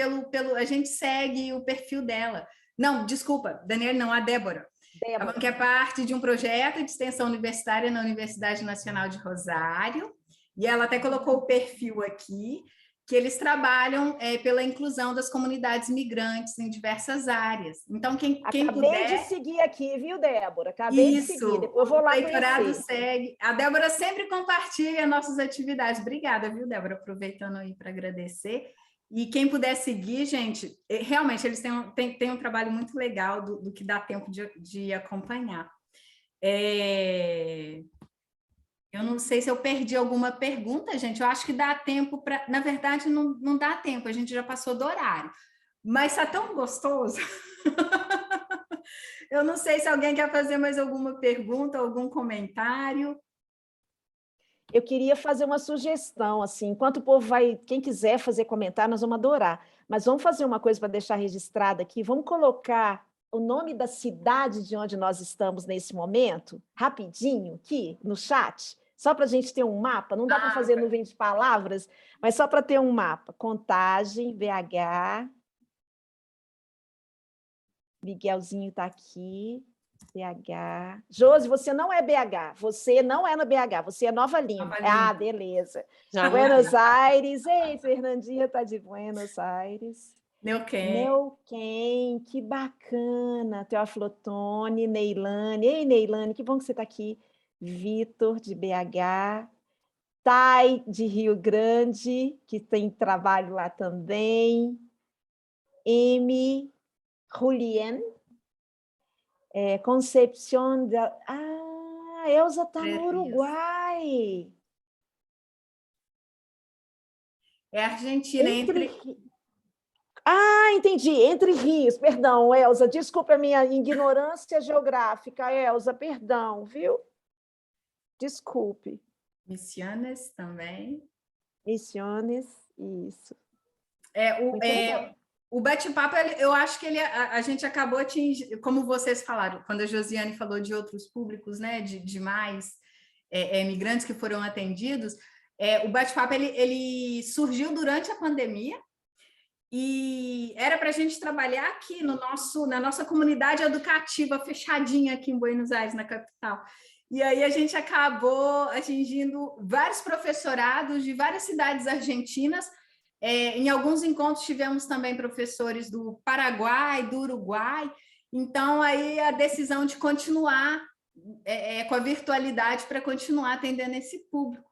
a gente segue o perfil dela. Não, desculpa, Danielle não, a Débora. Débora. Que é parte de um projeto de extensão universitária na Universidade Nacional de Rosário, e ela até colocou o perfil aqui, que eles trabalham pela inclusão das comunidades migrantes em diversas áreas. Então, quem Acabei puder... de seguir aqui, viu, Débora? Acabei de seguir, depois eu vou lá leitorado conhecer. segue. A Débora sempre compartilha nossas atividades. Obrigada, viu, Débora? Aproveitando aí para agradecer. E quem puder seguir, gente, realmente eles têm um trabalho muito legal do que dá tempo de acompanhar. Eu não sei se eu perdi alguma pergunta, gente. Eu acho que dá tempo para... Na verdade, não dá tempo, a gente já passou do horário. Mas está tão gostoso. Eu não sei se alguém quer fazer mais alguma pergunta, algum comentário. Eu queria fazer uma sugestão, assim, enquanto o povo vai, quem quiser fazer comentário, nós vamos adorar. Mas vamos fazer uma coisa para deixar registrada aqui, vamos colocar o nome da cidade de onde nós estamos nesse momento, rapidinho, aqui no chat, só para a gente ter um mapa, não dá para fazer nuvem de palavras, mas só para ter um mapa. Contagem, BH, Miguelzinho está aqui, BH. Josi, você não é BH, você não é na BH, você é Nova Lima. Nova Lima. Ah, beleza. Já Buenos Aires, ei, Fernandinha está de Buenos Aires. Neuquén, que bacana. Teófilo Otoni, Neilane. Ei, Neilane, que bom que você está aqui. Vitor, de BH. Thay, de Rio Grande, que tem trabalho lá também. M, Julien, Concepción. Ah, Elza está no Uruguai. É Argentina, Ah, entendi, Entre Rios, perdão, Elza, desculpa a minha ignorância geográfica, Elza, perdão, viu? Desculpe. Misiones também. Misiones, isso. O bate-papo, eu acho que a gente acabou atingindo, como vocês falaram, quando a Josiane falou de outros públicos, né, de mais migrantes que foram atendidos, o bate-papo ele surgiu durante a pandemia, e era para a gente trabalhar aqui na nossa comunidade educativa fechadinha aqui em Buenos Aires, na capital. E aí a gente acabou atingindo vários professorados de várias cidades argentinas. Em alguns encontros tivemos também professores do Paraguai, do Uruguai. Então, aí a decisão de continuar com a virtualidade para continuar atendendo esse público.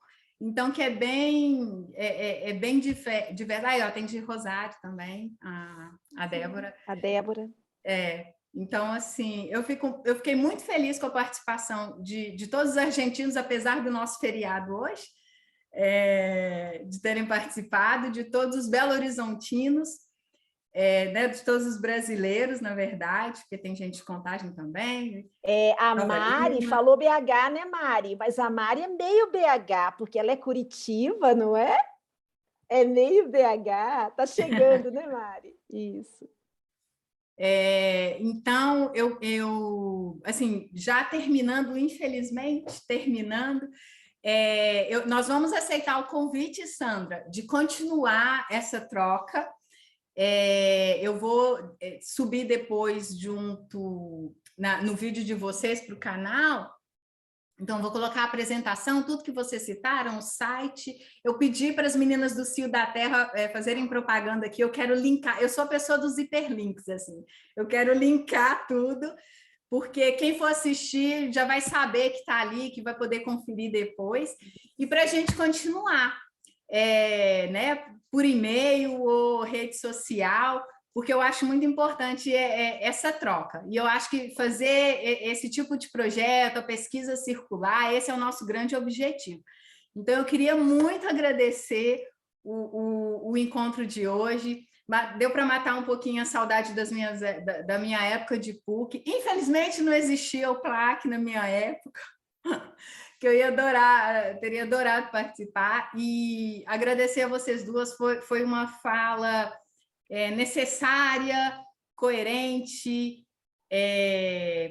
Então, que é bem diverso. Aí, tem de Rosário também, a Débora. A Débora. Então, assim, eu fiquei muito feliz com a participação de todos os argentinos, apesar do nosso feriado hoje, de terem participado, de todos os belo-horizontinos, né, de todos os brasileiros, na verdade, porque tem gente de Contagem também. A Mari falou BH, né, Mari? Mas a Mari é meio BH, porque ela é Curitiba, não é? É meio BH, tá chegando, né, Mari? Isso. Então, assim, já terminando, infelizmente, nós vamos aceitar o convite, Sandra, de continuar essa troca. Eu vou subir depois junto no vídeo de vocês para o canal. Então, vou colocar a apresentação, tudo que vocês citaram, o site. Eu pedi para as meninas do Cio da Terra fazerem propaganda aqui. Eu quero linkar, eu sou a pessoa dos hiperlinks, assim. Eu quero linkar tudo, porque quem for assistir já vai saber que está ali, que vai poder conferir depois. E para a gente continuar, né, por e-mail ou rede social, porque eu acho muito importante essa troca. E eu acho que fazer esse tipo de projeto, a pesquisa circular, esse é o nosso grande objetivo. Então, eu queria muito agradecer o encontro de hoje. Deu para matar um pouquinho a saudade da minha época de PUC. Infelizmente, não existia o PLAC na minha época, que eu teria adorado participar. E agradecer a vocês duas, foi uma fala necessária, coerente,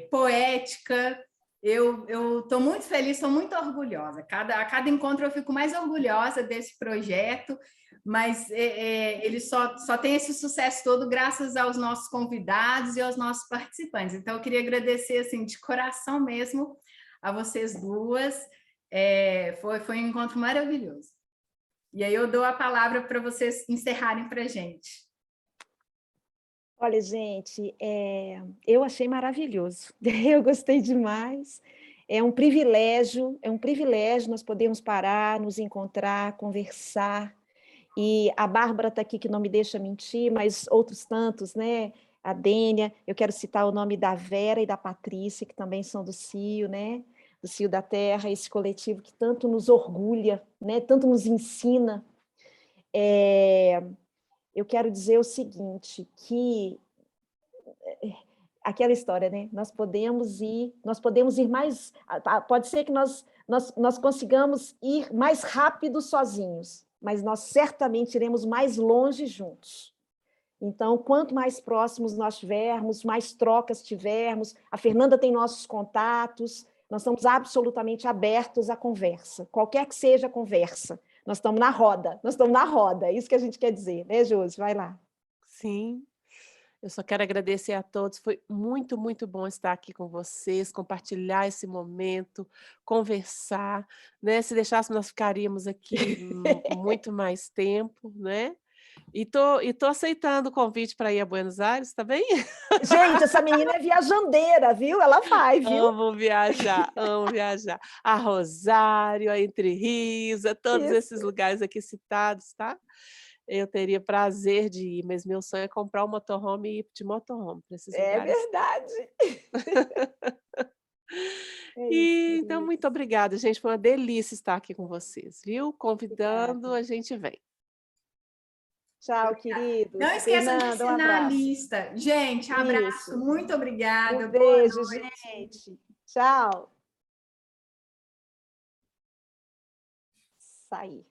poética, Eu estou muito feliz, estou muito orgulhosa. A cada encontro eu fico mais orgulhosa desse projeto, mas ele só tem esse sucesso todo graças aos nossos convidados e aos nossos participantes. Então, eu queria agradecer assim, de coração mesmo a vocês duas. Foi um encontro maravilhoso. E aí eu dou a palavra para vocês encerrarem para a gente. Olha, gente, eu achei maravilhoso, eu gostei demais, é um privilégio nós podermos parar, nos encontrar, conversar, e a Bárbara está aqui que não me deixa mentir, mas outros tantos, né? A Dênia, eu quero citar o nome da Vera e da Patrícia, que também são do CIO, né? Do CIO da Terra, esse coletivo que tanto nos orgulha, né? Tanto nos ensina. Eu quero dizer o seguinte, que aquela história, né? Nós podemos ir mais, pode ser que nós consigamos ir mais rápido sozinhos, mas nós certamente iremos mais longe juntos. Então, quanto mais próximos nós tivermos, mais trocas tivermos, a Fernanda tem nossos contatos, nós estamos absolutamente abertos à conversa, qualquer que seja a conversa. Nós estamos na roda, é isso que a gente quer dizer, né, Josi? Vai lá. Sim, eu só quero agradecer a todos, foi muito, muito bom estar aqui com vocês, compartilhar esse momento, conversar, né? Se deixássemos, nós ficaríamos aqui muito mais tempo, né? E tô aceitando o convite para ir a Buenos Aires, tá bem? Gente, essa menina é viajandeira, viu? Ela vai, viu? Amo viajar, amo viajar. A Rosário, a Entre Rios, a todos Isso. esses lugares aqui citados, tá? Eu teria prazer de ir, mas meu sonho é comprar um motorhome e ir de motorhome para esses lugares. É verdade. Então, muito obrigada, gente. Foi uma delícia estar aqui com vocês, viu? Convidando, a gente vem. Tchau, queridos. Não esqueçam de Fernanda, assinar a lista. Gente, abraço. Muito obrigada. Beijo, gente. Tchau. Saí.